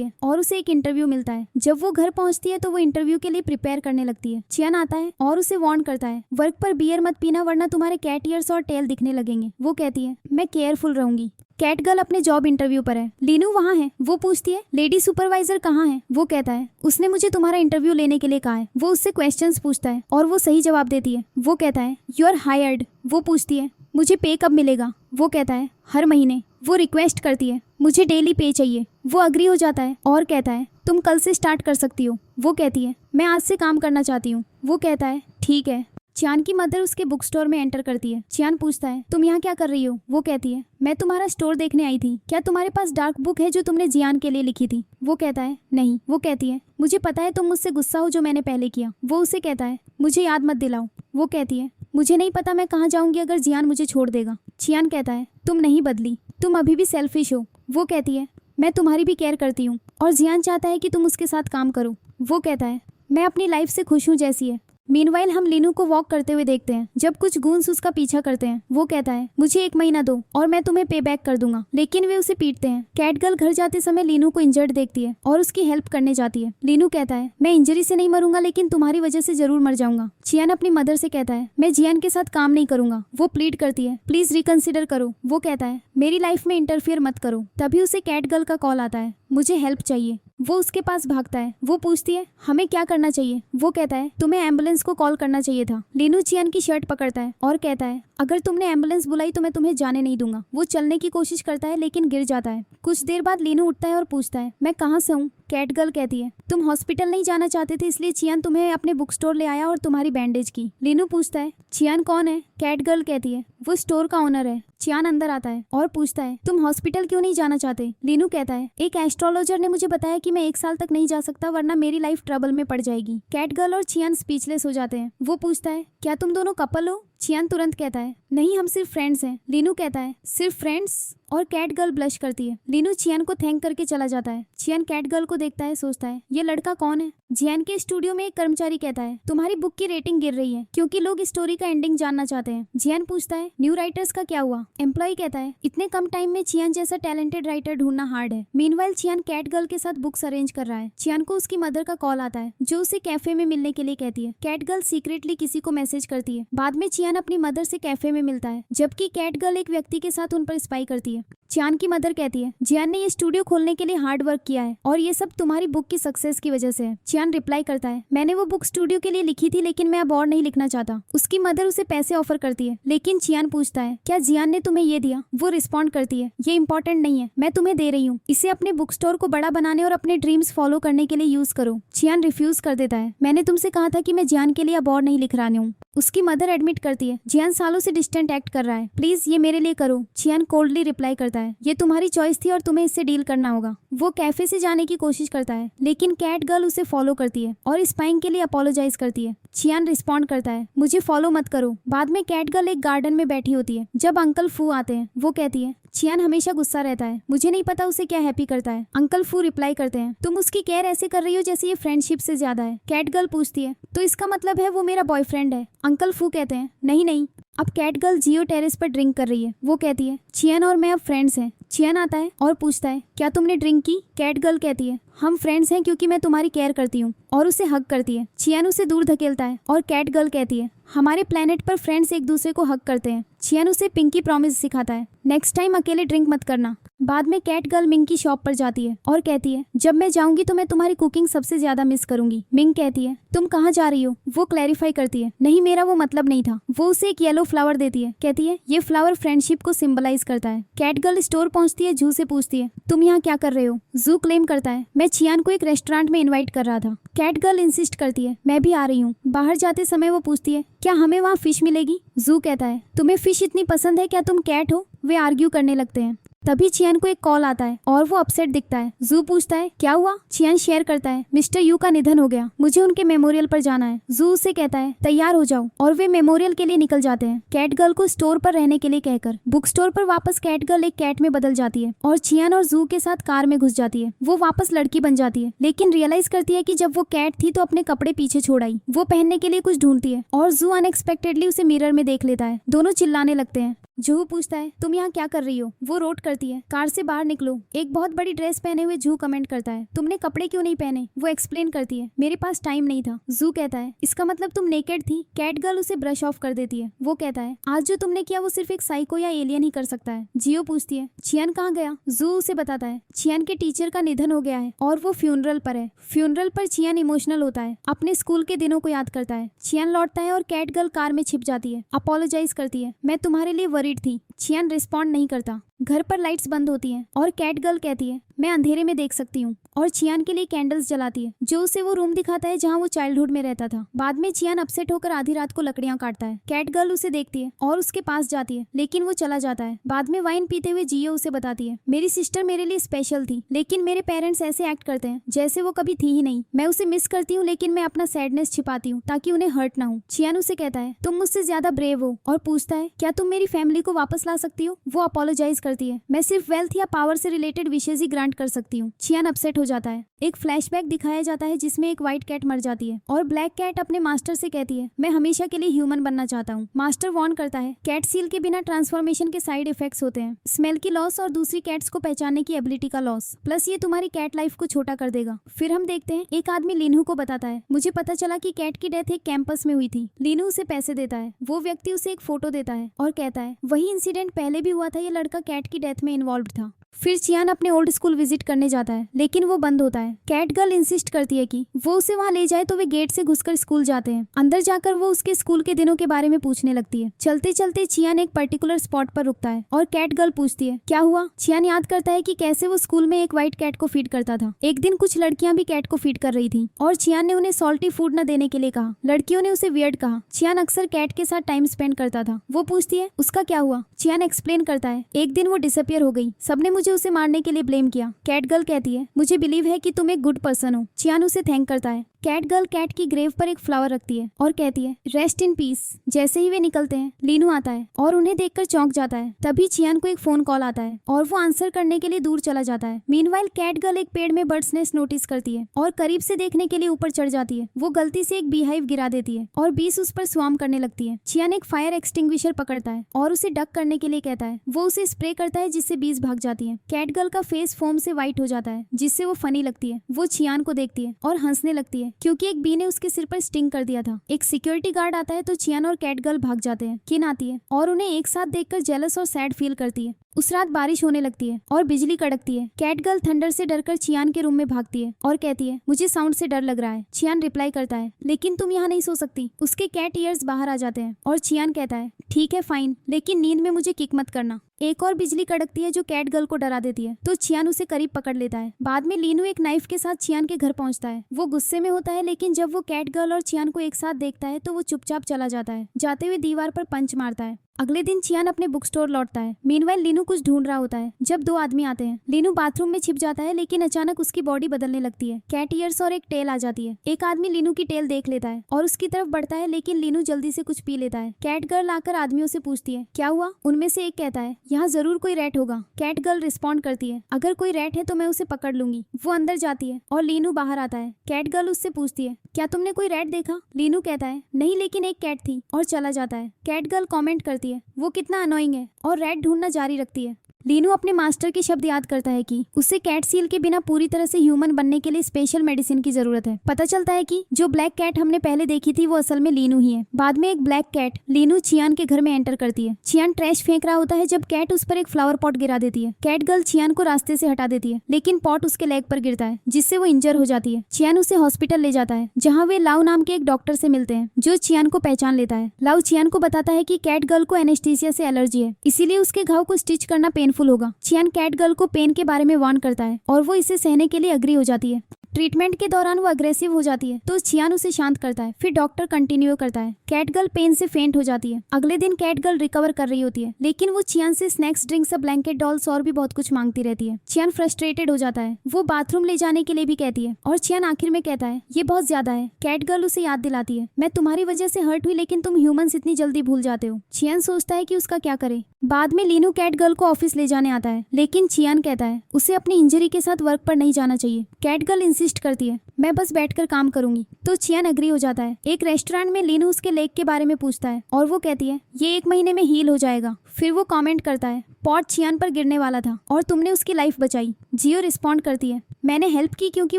है और उसे एक इंटरव्यू मिलता है। जब वो घर पहुंचती है तो वो इंटरव्यू के लिए प्रिपेयर करने लगती है। चियन आता है और उसे वार्न करता है वर्क पर बियर मत पीना वरना तुम्हारे कैट ईयर्स और टेल दिखने लगेंगे। वो कहती है मैं केयरफुल रहूंगी। कैट गर्ल अपने जॉब इंटरव्यू पर है। लीनू वहाँ है। वो पूछती है लेडी सुपरवाइजर कहाँ है। वो कहता है उसने मुझे तुम्हारा इंटरव्यू लेने के लिए कहा है। वो उससे क्वेश्चंस पूछता है और वो सही जवाब देती है। वो कहता है यू आर हायर्ड। वो पूछती है मुझे पे कब मिलेगा। वो कहता है हर महीने। वो रिक्वेस्ट करती है मुझे डेली पे चाहिए। वो अग्री हो जाता है और कहता है तुम कल से स्टार्ट कर सकती हो। वो कहती है मैं आज से काम करना चाहती हूँ। वो कहता है ठीक है। चियान की मदर उसके बुक स्टोर में एंटर करती है। चियान पूछता है तुम यहाँ क्या कर रही हो। वो कहती है मैं तुम्हारा स्टोर देखने आई थी। क्या तुम्हारे पास डार्क बुक है जो तुमने जियान के लिए लिखी थी। वो कहता है नहीं। वो कहती है मुझे पता है तुम मुझसे गुस्सा हो जो मैंने पहले किया। वो उसे कहता है मुझे याद मत दिलाओ। वो कहती है मुझे नहीं पता मैं कहाँ जाऊंगी अगर जियान मुझे छोड़ देगा। चियान कहता है तुम नहीं बदली, तुम अभी भी सेल्फिश हो। वो कहती है मैं तुम्हारी भी केयर करती हूँ और जियान चाहता है कि तुम उसके साथ काम करो। वो कहता है मैं अपनी लाइफ से खुश हूँ जैसी है। मीनवाइल हम लीनू को वॉक करते हुए देखते हैं जब कुछ गूंस उसका पीछा करते हैं। वो कहता है मुझे 1 महीना दो और मैं तुम्हें पे बैक कर दूंगा, लेकिन वे उसे पीटते हैं। कैट गर्ल घर जाते समय लीनू को इंजर्ड देखती है और उसकी हेल्प करने जाती है। लीनू कहता है मैं इंजरी से नहीं मरूंगा लेकिन तुम्हारी वजह से जरूर मर जाऊंगा। चियान अपनी मदर से कहता है मैं जियान के साथ काम नहीं करूंगा। वो प्लीड करती है प्लीज रिकंसिडर करो। वो कहता है मेरी लाइफ में इंटरफियर मत करो। तभी उसे कैट गर्ल का कॉल आता है मुझे हेल्प चाहिए। वो उसके पास भागता है। वो पूछती है हमें क्या करना चाहिए। वो कहता है तुम्हें एम्बुलेंस को कॉल करना चाहिए था। लीनू चियान की शर्ट पकड़ता है और कहता है अगर तुमने एम्बुलेंस बुलाई तो मैं तुम्हें जाने नहीं दूंगा। वो चलने की कोशिश करता है लेकिन गिर जाता है। कुछ देर बाद लीनू उठता है और पूछता है मैं कहाँ से हूँ। कैट गर्ल कहती है तुम हॉस्पिटल नहीं जाना चाहते थे इसलिए चियान तुम्हें अपने बुक स्टोर ले आया और तुम्हारी बैंडेज की। लीनू पूछता है चियान कौन है। कैट गर्ल कहती है वो स्टोर का ओनर है। चियान अंदर आता है और पूछता है तुम हॉस्पिटल क्यों नहीं जाना चाहते। लीनू कहता है एक एस्ट्रोलॉजर ने मुझे बताया कि मैं 1 साल तक नहीं जा सकता वरना मेरी लाइफ ट्रबल में पड़ जाएगी। कैट गर्ल और चियान स्पीचलेस हो जाते हैं। वो पूछता है क्या तुम दोनों कपल हो। चियान तुरंत कहता है नहीं हम सिर्फ फ्रेंड्स हैं। लीनू कहता है सिर्फ फ्रेंड्स, और कैट गर्ल ब्लश करती है। लीनू चियान को थैंक करके चला जाता है। चियान कैट गर्ल को देखता है, सोचता है ये लड़का कौन है। जियान के स्टूडियो में एक कर्मचारी कहता है तुम्हारी बुक की रेटिंग गिर रही है क्योंकि लोग स्टोरी का एंडिंग जानना चाहते हैं। जियान पूछता है न्यू राइटर्स का क्या हुआ। एम्प्लॉय कहता है इतने कम टाइम में चियान जैसा टैलेंटेड राइटर ढूंढना हार्ड है। मीनवाइल चियान कैट गर्ल के साथ बुक्स अरेंज कर रहा है। चियान को उसकी मदर का कॉल आता है जो उसे कैफे में मिलने के लिए कहती है। कैट गर्ल सीक्रेटली किसी को मैसेज करती है। बाद में चियान अपनी मदर से कैफे में मिलता है जबकि कैट गर्ल एक व्यक्ति के साथ उन पर स्पाई करती है। चियान की मदर कहती है जियान ने ये स्टूडियो खोलने के लिए हार्ड वर्क किया है और ये सब तुम्हारी बुक की सक्सेस की वजह से है। चियान रिप्लाई करता है मैंने वो बुक स्टूडियो के लिए लिखी थी लेकिन मैं अब और नहीं लिखना चाहता। उसकी मदर उसे पैसे ऑफर करती है लेकिन चियान पूछता है क्या जियान ने तुम्हें ये दिया। वो रिस्पॉन्ड करती है ये इंपॉर्टेंट नहीं है, मैं तुम्हें दे रही हूँ, इसे अपने बुक स्टोर को बड़ा बनाने और अपने ड्रीम्स फॉलो करने के लिए यूज करो। चियान रिफ्यूज कर देता है मैंने तुमसे कहा था कि मैं जियान के लिए अब और नहीं लिख रहा हूँ। उसकी मदर एडमिट करती है जियान सालों से डिस्टेंट एक्ट कर रहा है, प्लीज ये मेरे लिए करो। चियान कोल्डली रिप्लाई करता है ये तुम्हारी चॉइस थी और तुम्हें इससे डील करना होगा। वो कैफे से जाने की कोशिश करता है लेकिन कैट गर्ल उसे फॉलो करती है और स्पाइंग के लिए अपोलोजाइज करती है। चियान रिस्पॉन्ड करता है मुझे फॉलो मत करो। बाद में कैट गर्ल एक गार्डन में बैठी होती है जब अंकल फू आते हैं। वो कहती है चियान हमेशा गुस्सा रहता है, मुझे नहीं पता उसे क्या हैप्पी करता है। अंकल फू रिप्लाई करते हैं तुम उसकी केयर ऐसे कर रही हो जैसे ये फ्रेंडशिप से ज्यादा है। कैट गर्ल पूछती है तो इसका मतलब है वो मेरा बॉयफ्रेंड है। अंकल फू कहते हैं नहीं नहीं। अब कैट गर्ल जियो टेरेस पर ड्रिंक कर रही है। वो कहती है चियान और मैं अब फ्रेंड्स हैं। चियान आता है और पूछता है क्या तुमने ड्रिंक की। कैट गर्ल कहती है हम फ्रेंड्स हैं क्योंकि मैं तुम्हारी केयर करती हूँ, और उसे हग करती है। चियान उसे दूर धकेलता है और कैट गर्ल कहती है हमारे प्लेनेट पर फ्रेंड्स एक दूसरे को हग करते हैं। चियान उसे पिंकी प्रॉमिस सिखाता है नेक्स्ट टाइम अकेले ड्रिंक मत करना। बाद में कैट गर्ल मिंग की शॉप पर जाती है और कहती है जब मैं जाऊंगी तो मैं तुम्हारी कुकिंग सबसे ज्यादा मिस करूंगी। मिंग कहती है तुम कहाँ जा रही हो। वो क्लैरिफाई करती है नहीं मेरा वो मतलब नहीं था। वो उसे एक येलो फ्लावर देती है, कहती है ये फ्लावर फ्रेंडशिप को सिंबलाइज करता है। कैट गर्ल स्टोर पहुंचती है, जू से पूछती है तुम यहाँ क्या कर रहे हो। जू क्लेम करता है मैं चियान को एक रेस्टोरेंट में इन्वाइट कर रहा था। कैट गर्ल इंसिस्ट करती है मैं भी आ रही हूँ। बाहर जाते समय वो पूछती है क्या हमें वहाँ फिश मिलेगी। जू कहता है तुम्हें फिश इतनी पसंद है, क्या तुम कैट हो। वे आर्ग्यू करने लगते हैं। तभी चियान को एक कॉल आता है और वो अपसेट दिखता है। जू पूछता है क्या हुआ। चियान शेयर करता है मिस्टर यू का निधन हो गया, मुझे उनके मेमोरियल पर जाना है। जू उसे कहता है तैयार हो जाओ और वे मेमोरियल के लिए निकल जाते हैं, कैट गर्ल को स्टोर पर रहने के लिए कहकर। बुक स्टोर पर वापस कैट गर्ल एक कैट में बदल जाती है और चियान और जू के साथ कार में घुस जाती है। वो वापस लड़की बन जाती है लेकिन रियलाइज करती है कि जब वो कैट थी तो अपने कपड़े पीछे छोड़ आई। वो पहनने के लिए कुछ ढूंढती है और जू अनएक्सपेक्टेडली उसे मिरर में देख लेता है। दोनों चिल्लाने लगते हैं। जू पूछता है तुम यहाँ क्या कर रही हो। वो रोट करती है कार से बाहर निकलो। एक बहुत बड़ी ड्रेस पहने हुए जू कमेंट करता है तुमने कपड़े क्यों नहीं पहने। वो एक्सप्लेन करती है मेरे पास टाइम नहीं था। जू कहता है इसका मतलब तुम नेकेड थी। कैट गर्ल उसे ब्रश ऑफ कर देती है। वो कहता है आज जो तुमने किया वो सिर्फ एक साइको या एलियन ही कर सकता है। जियो पूछती है चियान कहाँ गया। जू उसे बताता है चियान के टीचर का निधन हो गया है और वो फ्यूनरल पर है। फ्यूनरल पर चियान इमोशनल होता है, अपने स्कूल के दिनों को याद करता है। चियान लौटता है और कैट गर्ल कार में छिप जाती है, अपोलोजाइज करती है मैं तुम्हारे लिए वरीड थी। चियान रिस्पॉन्ड नहीं करता। घर पर लाइट्स बंद होती हैं और कैट गर्ल कहती है मैं अंधेरे में देख सकती हूँ और चियान के लिए कैंडल्स जलाती है जो उसे वो रूम दिखाता है जहाँ वो चाइल्डहुड में रहता था। बाद में चियान अपसेट होकर आधी रात को लकड़ियां काटता है। कैट गर्ल उसे देखती है और उसके पास जाती है लेकिन वो चला जाता है। बाद में वाइन पीते हुए जियो उसे बताती है मेरी सिस्टर मेरे लिए स्पेशल थी लेकिन मेरे पेरेंट्स ऐसे एक्ट करते हैं जैसे वो कभी थी ही नहीं। मैं उसे मिस करती हूँ लेकिन मैं अपना सैडनेस छिपाती हूँ ताकि उन्हें हर्ट ना हो। चियान उसे कहता है तुम मुझसे ज्यादा ब्रेव हो और पूछता है क्या तुम मेरी फैमिली को वापस ला सकती हो। वो अपोलोजाइज करती है मैं सिर्फ वेल्थ या पावर से रिलेटेड विशेष ही ग्रांट कर सकती हूँ। चियान अपसेट हो जाता है। एक फ्लैशबैक दिखाया जाता है जिसमें एक व्हाइट कैट मर जाती है और ब्लैक कैट अपने मास्टर से कहती है मैं हमेशा के लिए ह्यूमन बनना चाहता हूँ। मास्टर वार्न करता है कैट सील के बिना ट्रांसफॉर्मेशन के साइड इफेक्ट्स होते हैं, स्मेल की लॉस और दूसरी कैट्स को पहचानने की एबिलिटी का लॉस, प्लस ये तुम्हारी कैट लाइफ को छोटा कर देगा। फिर हम देखते हैं एक आदमी लिनहू को बताता है मुझे पता चला कि कैट की डेथ एक कैंपस में हुई थी। लिनहू उसे पैसे देता है। वो व्यक्ति उसे एक फोटो देता है और कहता है वही इंसिडेंट पहले भी हुआ था, ये लड़का कैट की डेथ में इन्वॉल्व था। फिर चियान अपने ओल्ड स्कूल विजिट करने जाता है लेकिन वो बंद होता है। कैट गर्ल इंसिस्ट करती है कि वो उसे वहाँ ले जाए तो वे गेट से घुसकर स्कूल जाते हैं। अंदर जाकर वो उसके स्कूल के दिनों के बारे में पूछने लगती है। चलते चलते चियान एक पर्टिकुलर स्पॉट पर रुकता है और कैट गर्ल पूछती है क्या हुआ। चियान याद करता है कि कैसे वो स्कूल में एक व्हाइट कैट को फीड करता था। एक दिन कुछ लड़कियां भी कैट को फीड कर रही थी और चियान ने उन्हें सॉल्टी फूड न देने के लिए कहा। लड़कियों ने उसे वियर्ड कहा। चियान अक्सर कैट के साथ टाइम स्पेंड करता था। वो पूछती है उसका क्या हुआ। चियान एक्सप्लेन करता है एक दिन वो डिसअपियर हो गई, सबने मुझे उसे मारने के लिए ब्लेम किया। कैट गर्ल कहती है मुझे बिलीव है कि तुम एक गुड पर्सन हो। चियान उसे थैंक करता है। कैट गर्ल कैट की ग्रेव पर एक फ्लावर रखती है और कहती है रेस्ट इन पीस। जैसे ही वे निकलते हैं लिनहू आता है और उन्हें देखकर चौंक जाता है। तभी चियान को एक फोन कॉल आता है और वो आंसर करने के लिए दूर चला जाता है। मीनवाइल कैट गर्ल एक पेड़ में बर्ड्स नेस्ट नोटिस करती है और करीब से देखने के लिए ऊपर चढ़ जाती है। वो गलती से एक बीहाइव गिरा देती है और बीस उस पर स्वाम करने लगती है। चियान एक फायर एक्सटिंग्विशर पकड़ता है और उसे डक करने के लिए कहता है। वो उसे स्प्रे करता है जिससे बीस भाग जाती है। कैट गर्ल का फेस फोम से व्हाइट हो जाता है जिससे वो फनी लगती है। वो चियान को देखती है और हंसने लगती है क्योंकि एक बी ने उसके सिर पर स्टिंग कर दिया था। एक सिक्योरिटी गार्ड आता है तो चियान और कैट गर्ल भाग जाते हैं। किन आती है और उन्हें एक साथ देखकर जेलस और सैड फील करती है। उस रात बारिश होने लगती है और बिजली कड़कती है। कैट गर्ल थंडर से डरकर चियान के रूम में भागती है और कहती है मुझे साउंड से डर लग रहा है। चियान रिप्लाई करता है लेकिन तुम यहाँ नहीं सो सकती। उसके कैट ईयर्स बाहर आ जाते हैं और चियान कहता है ठीक है फाइन, लेकिन नींद में मुझे किक मत करना। एक और बिजली कड़कती है जो कैट गर्ल को डरा देती है तो चियान उसे करीब पकड़ लेता है। बाद में लिनहू एक नाइफ के साथ चियान के घर पहुंचता है। वो गुस्से में होता है लेकिन जब वो कैट गर्ल और चियान को एक साथ देखता है तो वो चुपचाप चला जाता है। जाते हुए दीवार पर पंच मारता है। अगले दिन चियान अपने बुक स्टोर लौटता है। मीनवाइल लिनहू कुछ ढूंढ रहा होता है जब दो आदमी आते हैं। लिनहू बाथरूम में छिप जाता है लेकिन अचानक उसकी बॉडी बदलने लगती है। कैट ईयर्स और एक टेल आ जाती है। एक आदमी लिनहू की टेल देख लेता है और उसकी तरफ बढ़ता है लेकिन लिनहू जल्दी से कुछ पी लेता है। कैट गर्ल आकर आदमियों से पूछती है क्या हुआ। उनमें से एक कहता है यहाँ जरूर कोई रैट होगा। कैट गर्ल रिस्पॉन्ड करती है अगर कोई रैट है तो मैं उसे पकड़ लूंगी। वो अंदर जाती है और लिनहू बाहर आता है। कैट गर्ल उससे पूछती है क्या तुमने कोई रैट देखा। लिनहू कहता है नहीं, लेकिन एक कैट थी, और चला जाता है। कैट गर्ल कमेंट करती है वो कितना अनोइंग है और रैट ढूंढना जारी रखती है। लिनहू अपने मास्टर के शब्द याद करता है कि उसे कैट सील के बिना पूरी तरह से ह्यूमन बनने के लिए स्पेशल मेडिसिन की जरूरत है। पता चलता है कि जो ब्लैक कैट हमने पहले देखी थी वो असल में लिनहू ही है। बाद में एक ब्लैक कैट लिनहू चियान के घर में एंटर करती है। चियान ट्रैश फेंक रहा होता है जब कैट उस पर एक फ्लावर पॉट गिरा देती है। कैट गर्ल चियान को रास्ते से हटा देती है लेकिन पॉट उसके लेग पर गिरता है जिससे वो इंजर हो जाती है। चियान उसे हॉस्पिटल ले जाता है जहाँ वे लाउ नाम के एक डॉक्टर से मिलते हैं जो चियान को पहचान लेता है। लाउ चियान को बताता है कि कैट गर्ल को एनेस्थीसिया से एलर्जी है, इसीलिए उसके घाव को स्टिच करना पेनफुल होगा। चियान कैट गर्ल को पेन के बारे में वार्न करता है और वो इसे सहने के लिए अग्री हो जाती है। ट्रीटमेंट के दौरान वो अग्रेसिव हो जाती है तो चियान उसे शांत करता है। फिर डॉक्टर कंटिन्यू करता है। कैट गर्ल पेन से फेंट हो जाती है। अगले दिन कैट गर्ल रिकवर कर रही होती है, लेकिन वो चियान से स्नैक्स, ड्रिंक्स, ब्लैंकेट, डॉल्स और भी बहुत कुछ मांगती रहती है। चियान फ्रस्ट्रेटेड हो जाता है। वो बाथरूम ले जाने के लिए भी कहती है और चियान आखिर में कहता है ये बहुत ज्यादा है। कैट गर्ल उसे याद दिलाती है मैं तुम्हारी वजह से हर्ट हुई, लेकिन तुम ह्यूमंस इतनी जल्दी भूल जाते हो। चियान सोचता है कि उसका क्या करे। बाद में लीनू कैट गर्ल को ऑफिस ले जाने आता है, लेकिन चियान कहता है उसे अपनी इंजरी के साथ वर्क पर नहीं जाना चाहिए। कैट गर्ल इंसिस्ट करती है मैं बस बैठकर काम करूंगी, तो चियान एग्री हो जाता है। एक रेस्टोरेंट में लीनू उसके लेग के बारे में पूछता है और वो कहती है ये 1 महीने में हील हो जाएगा। फिर वो कमेंट करता है पॉट चियान पर गिरने वाला था और तुमने उसकी लाइफ बचाई। जियो रिस्पॉन्ड करती है मैंने हेल्प की क्योंकि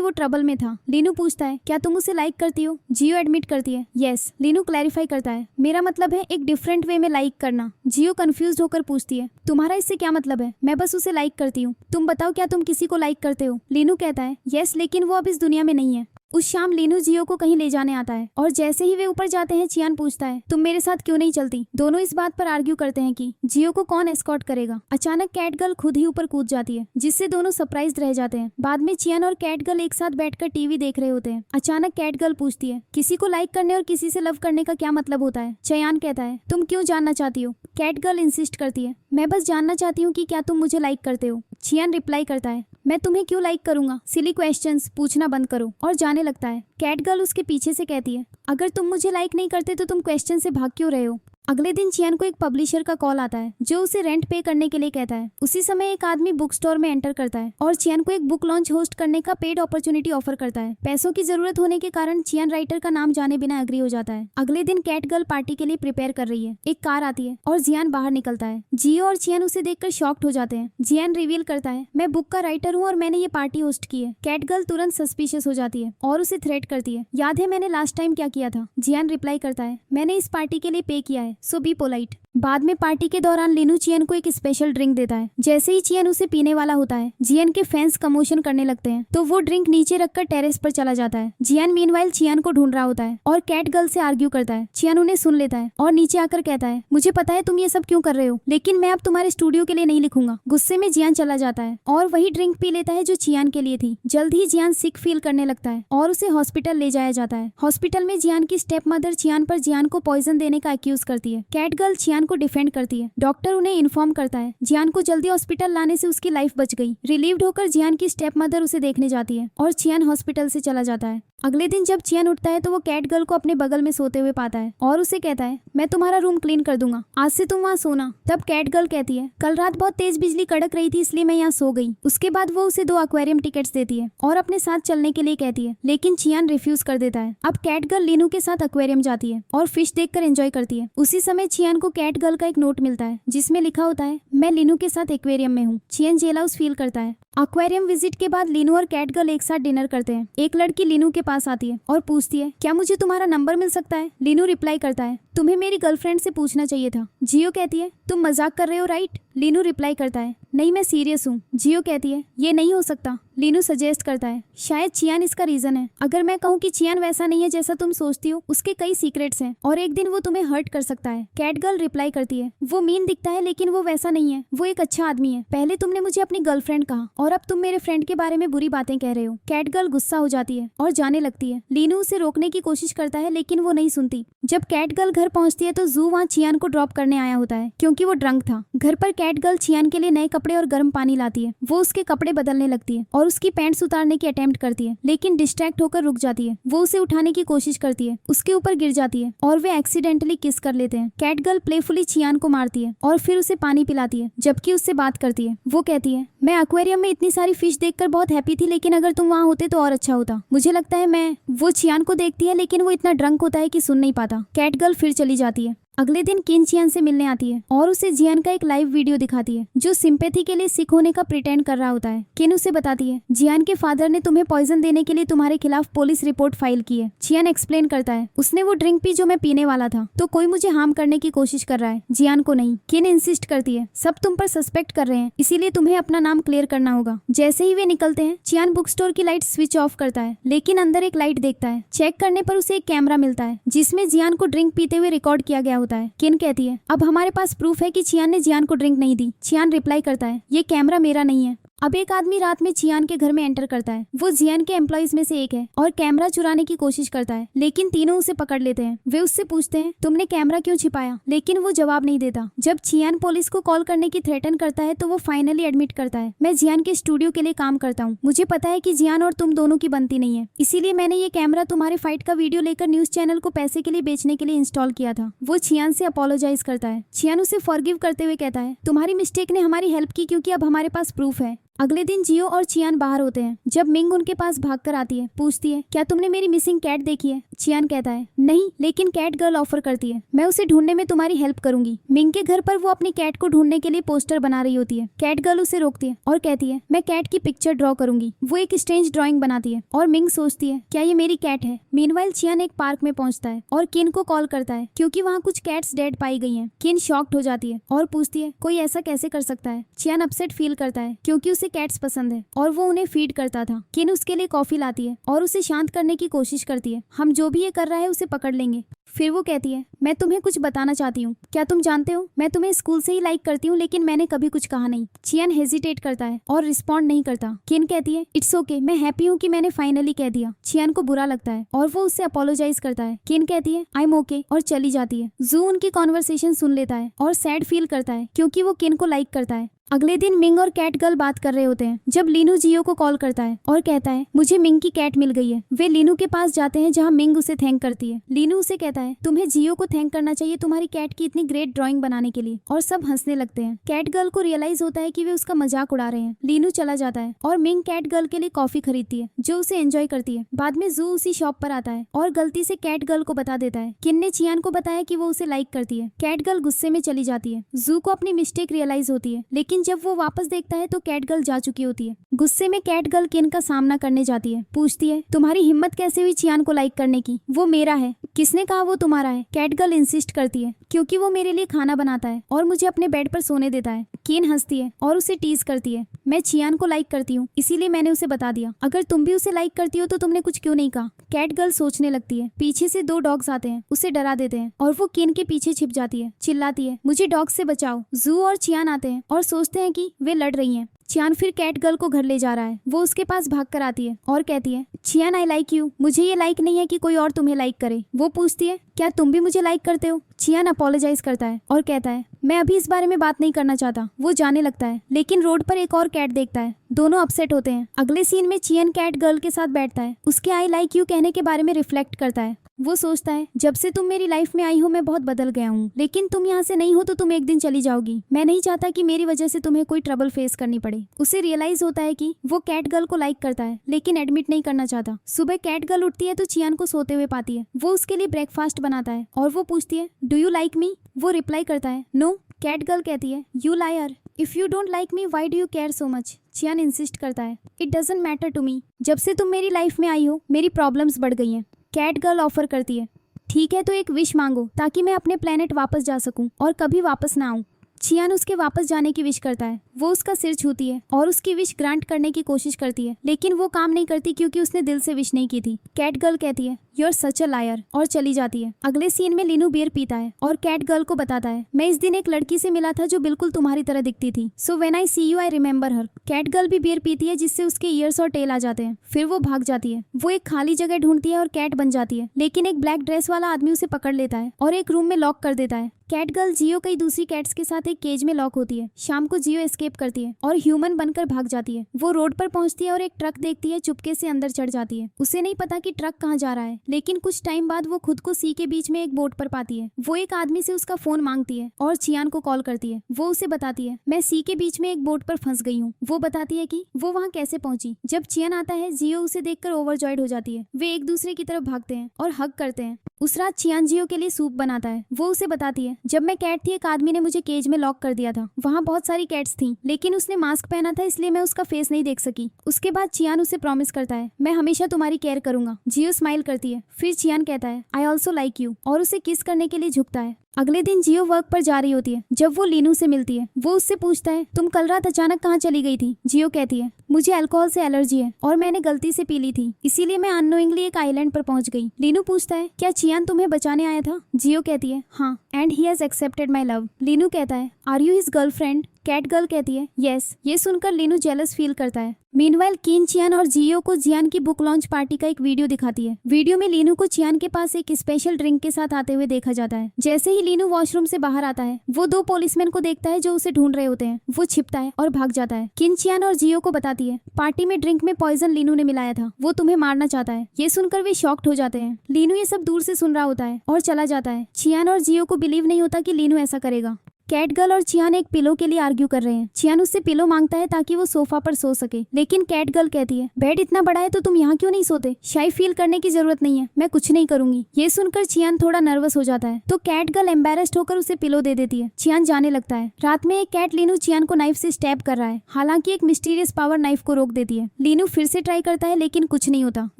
वो ट्रबल में था। लीनू पूछता है क्या तुम उसे लाइक करती हो? जियो एडमिट करती है यस। लीनू क्लैरिफाई करता है मेरा मतलब है एक डिफरेंट वे में लाइक करना। जियो कंफ्यूज होकर पूछती है तुम्हारा इससे क्या मतलब है? मैं बस उसे लाइक करती हूँ। तुम बताओ क्या तुम किसी को लाइक करते हो? लीनू कहता है यस, लेकिन वो अब इस दुनिया में नहीं है। उस शाम लीनू जियो को कहीं ले जाने आता है और जैसे ही वे ऊपर जाते हैं चियान पूछता है तुम मेरे साथ क्यों नहीं चलती? दोनों इस बात पर आर्ग्यू करते हैं कि जियो को कौन एस्कॉर्ट करेगा। अचानक कैट गर्ल खुद ही ऊपर कूद जाती है, जिससे दोनों सरप्राइज्ड रह जाते हैं। बाद में चियान और कैट गर्ल एक साथ बैठकर टीवी देख रहे होते हैं। अचानक कैट गर्ल पूछती है किसी को लाइक करने और किसी से लव करने का क्या मतलब होता है? चियान कहता है तुम क्यों जानना चाहती हो? कैट गर्ल इंसिस्ट करती है मैं बस जानना चाहती हूँ कि क्या तुम मुझे लाइक करते हो। चियान रिप्लाई करता है मैं तुम्हें क्यों लाइक करूंगा? सिली क्वेश्चंस पूछना बंद करो, और जाने लगता है। कैट गर्ल उसके पीछे से कहती है अगर तुम मुझे लाइक नहीं करते तो तुम क्वेश्चन से भाग क्यों रहे हो? अगले दिन चियान को एक पब्लिशर का कॉल आता है जो उसे रेंट पे करने के लिए कहता है। उसी समय एक आदमी बुक स्टोर में एंटर करता है और चियान को एक बुक लॉन्च होस्ट करने का पेड अपॉर्चुनिटी ऑफर करता है। पैसों की जरूरत होने के कारण चियान राइटर का नाम जाने बिना एग्री हो जाता है। अगले दिन कैट गर्ल पार्टी के लिए प्रिपेयर कर रही है। एक कार आती है और जियान बाहर निकलता है। जियो और चियान उसे देखकर शॉक्ड हो जाते हैं। जियान रिवील करता है मैं बुक का राइटर हूँ और मैंने ये पार्टी होस्ट की है। कैट गर्ल तुरंत सस्पिशियस हो जाती है और उसे थ्रेट करती है याद है मैंने लास्ट टाइम क्या किया था? जियान रिप्लाई करता है मैंने इस पार्टी के लिए पे किया है, सो बी पोलाइट। बाद में पार्टी के दौरान लीनू चियन को एक स्पेशल ड्रिंक देता है। जैसे ही चियन उसे पीने वाला होता है जियन के फैंस कमोशन करने लगते हैं, तो वो ड्रिंक नीचे रखकर टेरेस पर चला जाता है। जियन मीनवाइल चियन को ढूंढ रहा होता है और कैट गर्ल से आर्ग्यू करता है। चियन उन्हें सुन लेता है और नीचे आकर कहता है मुझे पता है तुम ये सब क्यों कर रहे हो, लेकिन मैं अब तुम्हारे स्टूडियो के लिए नहीं लिखूंगा। गुस्से में जियान चला जाता है और वही ड्रिंक पी लेता है जो चियान के लिए थी। जल्द ही जियान सिक फील करने लगता है और उसे हॉस्पिटल ले जाया जाता है। हॉस्पिटल में जियान की स्टेप मदर चियान पर जियान को पॉइजन देने का एक्यूज करती है। कैट गर्ल चियान को डिफेंड करती है। डॉक्टर उन्हें इन्फॉर्म करता है जियान को जल्दी हॉस्पिटल लाने से उसकी लाइफ बच गई। रिलीव्ड होकर जियान की स्टेप मदर उसे देखने जाती है और चियान हॉस्पिटल से चला जाता है। अगले दिन जब चियन उठता है तो वो कैट गर्ल को अपने बगल में सोते हुए पाता है और उसे कहता है मैं तुम्हारा रूम क्लीन कर दूंगा, आज से तुम वहाँ सोना। तब कैट गर्ल कहती है कल रात बहुत तेज बिजली कड़क रही थी इसलिए मैं यहाँ सो गई। उसके बाद वो उसे 2 एक्वेरियम टिकट्स देती है और अपने साथ चलने के लिए कहती है, लेकिन चियान रिफ्यूज कर देता है। अब कैट गर्ल लीनू के साथ एक्वेरियम जाती है और फिश देखकर एंजॉय करती है। उसी समय चियान को कैट गर्ल का एक नोट मिलता है जिसमें लिखा होता है मैं लीनू के साथ एक्वेरियम में हूँ। चियन जेलाउस फील करता है। एक्वेरियम विजिट के बाद लीनू और कैट गर्ल एक साथ डिनर करते हैं। एक लड़की लीनू के पास आती है और पूछती है क्या मुझे तुम्हारा नंबर मिल सकता है? लीनू रिप्लाई करता है तुम्हें मेरी गर्लफ्रेंड से पूछना चाहिए था। जियो कहती है तुम मजाक कर रहे हो राइट? लीनू रिप्लाई करता है नहीं मैं सीरियस हूँ। जियो कहती है ये नहीं हो सकता। लीनू सजेस्ट करता है शायद चियान इसका रीजन है। अगर मैं कहूँ कि चियान वैसा नहीं है जैसा तुम सोचती हो, उसके कई सीक्रेट्स हैं और एक दिन वो तुम्हें हर्ट कर सकता है। कैट गर्ल रिप्लाई करती है वो मीन दिखता है लेकिन वो वैसा नहीं है, वो एक अच्छा आदमी है। पहले तुमने मुझे अपनी गर्लफ्रेंड कहा और अब तुम मेरे फ्रेंड के बारे में बुरी बातें कह रहे हो। कैट गर्ल गुस्सा हो जाती है और जाने लगती है। लीनू उसे रोकने की कोशिश करता है लेकिन वो नहीं सुनती। जब कैट गर्ल घर पहुंचती है तो जू वहाँ चियान को ड्रॉप करने आया होता है क्योंकि वो ड्रंक था। घर पर कैट गर्ल चियान के लिए नए कपड़े और गर्म पानी लाती है। वो उसके कपड़े बदलने लगती है और उसकी पैंट्स उतारने की अटेम्प्ट करती है लेकिन डिस्ट्रैक्ट होकर रुक जाती है। वो उसे उठाने की कोशिश करती है, उसके ऊपर गिर जाती है और वे एक्सीडेंटली किस कर लेते हैं। कैट गर्ल प्लेफुली चियान को मारती है और फिर उसे पानी पिलाती है जबकि उससे बात करती है। वो कहती है मैं एक्वेरियम में इतनी सारी फिश देखकर बहुत हैप्पी थी, लेकिन अगर तुम वहाँ होते तो और अच्छा होता। मुझे लगता है मैं। वो चियान को देखती है लेकिन वो इतना ड्रंक होता है कि सुन नहीं पाता। कैट गर्ल फिर चली जाती है। अगले दिन किन चियान से मिलने आती है और उसे जियान का एक लाइव वीडियो दिखाती है जो सिंपैथी के लिए सिक होने का प्रिटेंड कर रहा होता है। किन उसे बताती है जियान के फादर ने तुम्हें पॉइजन देने के लिए तुम्हारे खिलाफ पुलिस रिपोर्ट फाइल की है। चियान एक्सप्लेन करता है उसने वो ड्रिंक पी जो मैं पीने वाला था, तो कोई मुझे हार्म करने की कोशिश कर रहा है, जियान को नहीं। किन इंसिस्ट करती है सब तुम पर सस्पेक्ट कर रहे हैं, इसीलिए तुम्हें अपना नाम क्लियर करना होगा। जैसे ही वे निकलते हैं चियान बुक स्टोर की लाइट स्विच ऑफ करता है लेकिन अंदर एक लाइट देखता है। चेक करने पर उसे एक कैमरा मिलता है जिसमें जियान को ड्रिंक पीते हुए रिकॉर्ड किया गया होता है। किन कहती है अब हमारे पास प्रूफ है कि चियान ने जियान को ड्रिंक नहीं दी। चियान रिप्लाई करता है ये कैमरा मेरा नहीं है। अब एक आदमी रात में चियान के घर में एंटर करता है। वो जियान के एम्प्लॉइज में से एक है और कैमरा चुराने की कोशिश करता है, लेकिन तीनों उसे पकड़ लेते हैं। वे उससे पूछते हैं तुमने कैमरा क्यों छिपाया, लेकिन वो जवाब नहीं देता। जब चियान पुलिस को कॉल करने की थ्रेटन करता है तो वो फाइनली एडमिट करता है, मैं जियान के स्टूडियो के लिए काम करता हूँ। मुझे पता है कि जियान और तुम दोनों की बनती नहीं है, इसीलिए मैंने ये कैमरा तुम्हारे फाइट का वीडियो लेकर न्यूज चैनल को पैसे के लिए बेचने के लिए इंस्टॉल किया था। वो चियान से अपोलोजाइज करता है। चियान उसे फॉरगिव करते हुए कहता है तुम्हारी मिस्टेक ने हमारी हेल्प की क्योंकि अब हमारे पास प्रूफ है। अगले दिन जियो और चियान बाहर होते हैं। जब मिंग उनके पास भागकर आती है, पूछती है क्या तुमने मेरी मिसिंग कैट देखी है। चियान कहता है नहीं, लेकिन कैट गर्ल ऑफर करती है मैं उसे ढूंढने में तुम्हारी हेल्प करूंगी। मिंग के घर पर वो अपनी कैट को ढूंढने के लिए पोस्टर बना रही होती है। कैट गर्ल उसे रोकती है और कहती है मैं कैट की पिक्चर ड्रॉ करूंगी। वो एक स्ट्रेंज ड्राइंग बनाती है और मिंग सोचती है क्या ये मेरी कैट है। मीनवाइल चियान एक पार्क में पहुंचता है और किन को कॉल करता है क्योंकि वहाँ कुछ कैट्स डेड पाई गई हैं। किन शॉक्ड हो जाती है और पूछती है कोई ऐसा कैसे कर सकता है। चियान अपसेट फील करता है क्योंकि उसे कैट्स पसंद है और वो उन्हें फीड करता था। किन उसके लिए कॉफी लाती है और उसे शांत करने की कोशिश करती है। हम जो भी ये कर रहा है उसे पकड़ लेंगे। फिर वो कहती है मैं तुम्हें कुछ बताना चाहती हूँ, क्या तुम जानते हो मैं तुम्हें स्कूल से ही लाइक करती हूँ, लेकिन मैंने कभी कुछ कहा नहीं। चियान हेजिटेट करता है और रिस्पॉन्ड नहीं करता। किन कहती है इट्स ओके, मैं हैप्पी हूँ कि मैंने फाइनली कह दिया। चियान को बुरा लगता है और वो उससे अपोलोजाइज करता है। किन कहती है आई एम ओके और चली जाती है। जू उनकी कॉन्वर्सेशन सुन लेता है और सैड फील करता है क्योंकि वो किन को लाइक करता है। अगले दिन मिंग और कैट गर्ल बात कर रहे होते हैं जब लीनू जियो को कॉल करता है और कहता है मुझे मिंग की कैट मिल गई है। वे लीनू के पास जाते हैं जहां मिंग उसे थैंक करती है। लीनू उसे कहता है तुम्हें जियो को थैंक करना चाहिए तुम्हारी कैट की इतनी ग्रेट ड्राइंग बनाने के लिए, और सब हंसने लगते हैं। कैट गर्ल को रियलाइज होता है कि वे उसका मजाक उड़ा रहे हैं। लीनू चला जाता है और मिंग कैट गर्ल के लिए कॉफी खरीदती है जो उसे एंजॉय करती है। बाद में जू उसी शॉप पर आता है और गलती से कैट गर्ल को बता देता है किन ने चियान को बताया कि वो उसे लाइक करती है। कैट गर्ल गुस्से में चली जाती है। जू को अपनी मिस्टेक रियलाइज होती है, लेकिन जब वो वापस देखता है तो कैट गर्ल जा चुकी होती है। गुस्से में कैट गर्ल किन का सामना करने जाती है। पूछती है तुम्हारी हिम्मत कैसे हुई चियान को लाइक करने की, वो मेरा है। किसने कहा वो तुम्हारा है। कैट गर्ल इंसिस्ट करती है क्योंकि वो मेरे लिए खाना बनाता है और मुझे अपने बेड पर सोने देता है। किन हंसती है और उसे टीज करती है मैं चियान को लाइक करती हूँ इसीलिए मैंने उसे बता दिया, अगर तुम भी उसे लाइक करती हो तो तुमने कुछ क्यों नहीं कहा। कैट गर्ल सोचने लगती है। पीछे से 2 डॉग्स आते हैं, उसे डरा देते हैं और वो किन के पीछे छिप जाती है। चिल्लाती है मुझे डॉग्स से बचाओ। जू और चियान आते हैं और सोचते हैं कि वे लड़ रही हैं। चियान फिर कैट गर्ल को घर ले जा रहा है। वो उसके पास भाग कर आती है और कहती है चियान आई लाइक यू, मुझे ये लाइक नहीं है कि कोई और तुम्हें लाइक करे। वो पूछती है क्या तुम भी मुझे लाइक करते हो। चियान अपोलोजाइज करता है और कहता है मैं अभी इस बारे में बात नहीं करना चाहता। वो जाने लगता है, लेकिन रोड पर एक और कैट देखता है। दोनों अपसेट होते हैं। अगले सीन में चियान कैट गर्ल के साथ बैठता है, उसके आई लाइक यू कहने के बारे में रिफ्लेक्ट करता है। वो सोचता है जब से तुम मेरी लाइफ में आई हो मैं बहुत बदल गया हूँ, लेकिन तुम यहाँ से नहीं हो तो तुम एक दिन चली जाओगी। मैं नहीं चाहता कि मेरी वजह से तुम्हें कोई ट्रबल फेस करनी पड़े। उसे रियलाइज होता है कि वो कैट गर्ल को लाइक करता है, लेकिन एडमिट नहीं करना चाहता। सुबह कैट गर्ल उठती है तो चियान को सोते हुए पाती है। वो उसके लिए ब्रेकफास्ट बनाता है और वो पूछती है डू यू लाइक मी। वो रिप्लाई करता है नो। कैट गर्ल कहती है you liar, if you don't like me why do you care so much. Chiyan insist करता है it doesn't matter to me, जब से तुम मेरी लाइफ में आई हो मेरी प्रॉब्लम्स बढ़ गई हैं। कैट गर्ल ऑफर करती है ठीक है तो एक विश मांगो ताकि मैं अपने प्लेनेट वापस जा सकूं और कभी वापस ना आऊं। चियान उसके वापस जाने की विश करता है। वो उसका सिर छूती है और उसकी विश ग्रांट करने की कोशिश करती है, लेकिन वो काम नहीं करती क्योंकि उसने दिल से विश नहीं की थी। कैट गर्ल कहती है you are such a liar और चली जाती है। अगले सीन में लीनू बियर पीता है और कैट गर्ल को बताता है मैं इस दिन एक लड़की से मिला था जो बिल्कुल तुम्हारी तरह दिखती थी, so when I see you I remember her. Cat girl भी बियर पीती है जिससे उसके ईयर्स और टेल आ जाते हैं। फिर वो भाग जाती है। वो एक खाली जगह ढूंढती है और कैट बन जाती है, लेकिन एक ब्लैक ड्रेस वाला आदमी उसे पकड़ लेता है और एक रूम में लॉक कर देता है। कैट गर्ल जियो कई दूसरी कैट्स के साथ एक केज में लॉक होती है। शाम को जियो एस्केप करती है और ह्यूमन बनकर भाग जाती है। वो रोड पर पहुंचती है और एक ट्रक देखती है, चुपके से अंदर चढ़ जाती है। उसे नहीं पता कि ट्रक कहाँ जा रहा है, लेकिन कुछ टाइम बाद वो खुद को सी के बीच में एक बोट पर पाती है। वो एक आदमी से उसका फोन मांगती है और चियान को कॉल करती है। वो उसे बताती है मैं सी के बीच में एक बोट पर फंस गई हूँ। वो बताती है कि वो वहाँ कैसे पहुंची। जब चियान आता है जियो उसे देखकर ओवरजॉयड हो जाती है। वे एक दूसरे की तरफ भागते हैं और हग करते हैं। उस रात चियान जियो के लिए सूप बनाता है। वो उसे बताती है जब मैं कैट थी एक आदमी ने मुझे केज में लॉक कर दिया था। वहाँ बहुत सारी कैट्स थीं, लेकिन उसने मास्क पहना था इसलिए मैं उसका फेस नहीं देख सकी। उसके बाद चियान उसे प्रॉमिस करता है मैं हमेशा तुम्हारी केयर करूंगा। जियो स्माइल करती है। फिर चियान कहता है आई ऑल्सो लाइक यू और उसे किस करने के लिए झुकता है। अगले दिन जियो वर्क पर जा रही होती है जब वो लीनू से मिलती है। वो उससे पूछता है तुम कल रात अचानक कहाँ चली गई थी। जियो कहती है मुझे अल्कोहल से एलर्जी है और मैंने गलती से पी ली थी, इसीलिए मैं अननोइंगली एक आइलैंड पर पहुंच गई। लीनू पूछता है क्या चियान तुम्हें बचाने आया था। जियो कहती है हाँ, and he has accepted my love. लीनू कहता है are you his girlfriend. Cat girl कहती है यस। ये सुनकर लीनू जेलस फील करता है। मीनवाइल किन, चियान और जियो को जियान की बुक लॉन्च पार्टी का एक वीडियो दिखाती है। वीडियो में लीनू को चियान के पास एक स्पेशल ड्रिंक के साथ आते हुए देखा जाता है। जैसे ही लीनू वॉशरूम से बाहर आता है वो 2 पुलिसमैन को देखता है जो उसे ढूंढ रहे होते हैं। वो छिपता है और भाग जाता है। किन चियान और जियो को बताती है पार्टी में ड्रिंक में पॉइजन लीनू ने मिलाया था, वो तुम्हें मारना चाहता है। ये सुनकर वे शॉक्ड हो जाते हैं। लीनू ये सब दूर से सुन रहा होता है और चला जाता है। चियान और जियो को बिलीव नहीं होता कि लीनू ऐसा करेगा। कैट गर्ल और चियान एक पिलो के लिए आर्ग्यू कर रहे हैं। चियान उससे पिलो मांगता है ताकि वो सोफा पर सो सके, लेकिन कैट गर्ल कहती है बेड इतना बड़ा है तो तुम यहाँ क्यों नहीं सोते? शाई फील करने की जरूरत नहीं है, मैं कुछ नहीं करूंगी। ये सुनकर चियान थोड़ा नर्वस हो जाता है तो कैट गर्ल एम्बेरेस्ड होकर उसे पिलो दे देती है। चियान जाने लगता है। रात में एक कैट लीनू चियान को नाइफ से स्टैब कर रहा है। हालांकि एक मिस्टीरियस पावर नाइफ को रोक देती है। लीनू फिर से ट्राई करता है लेकिन कुछ नहीं होता।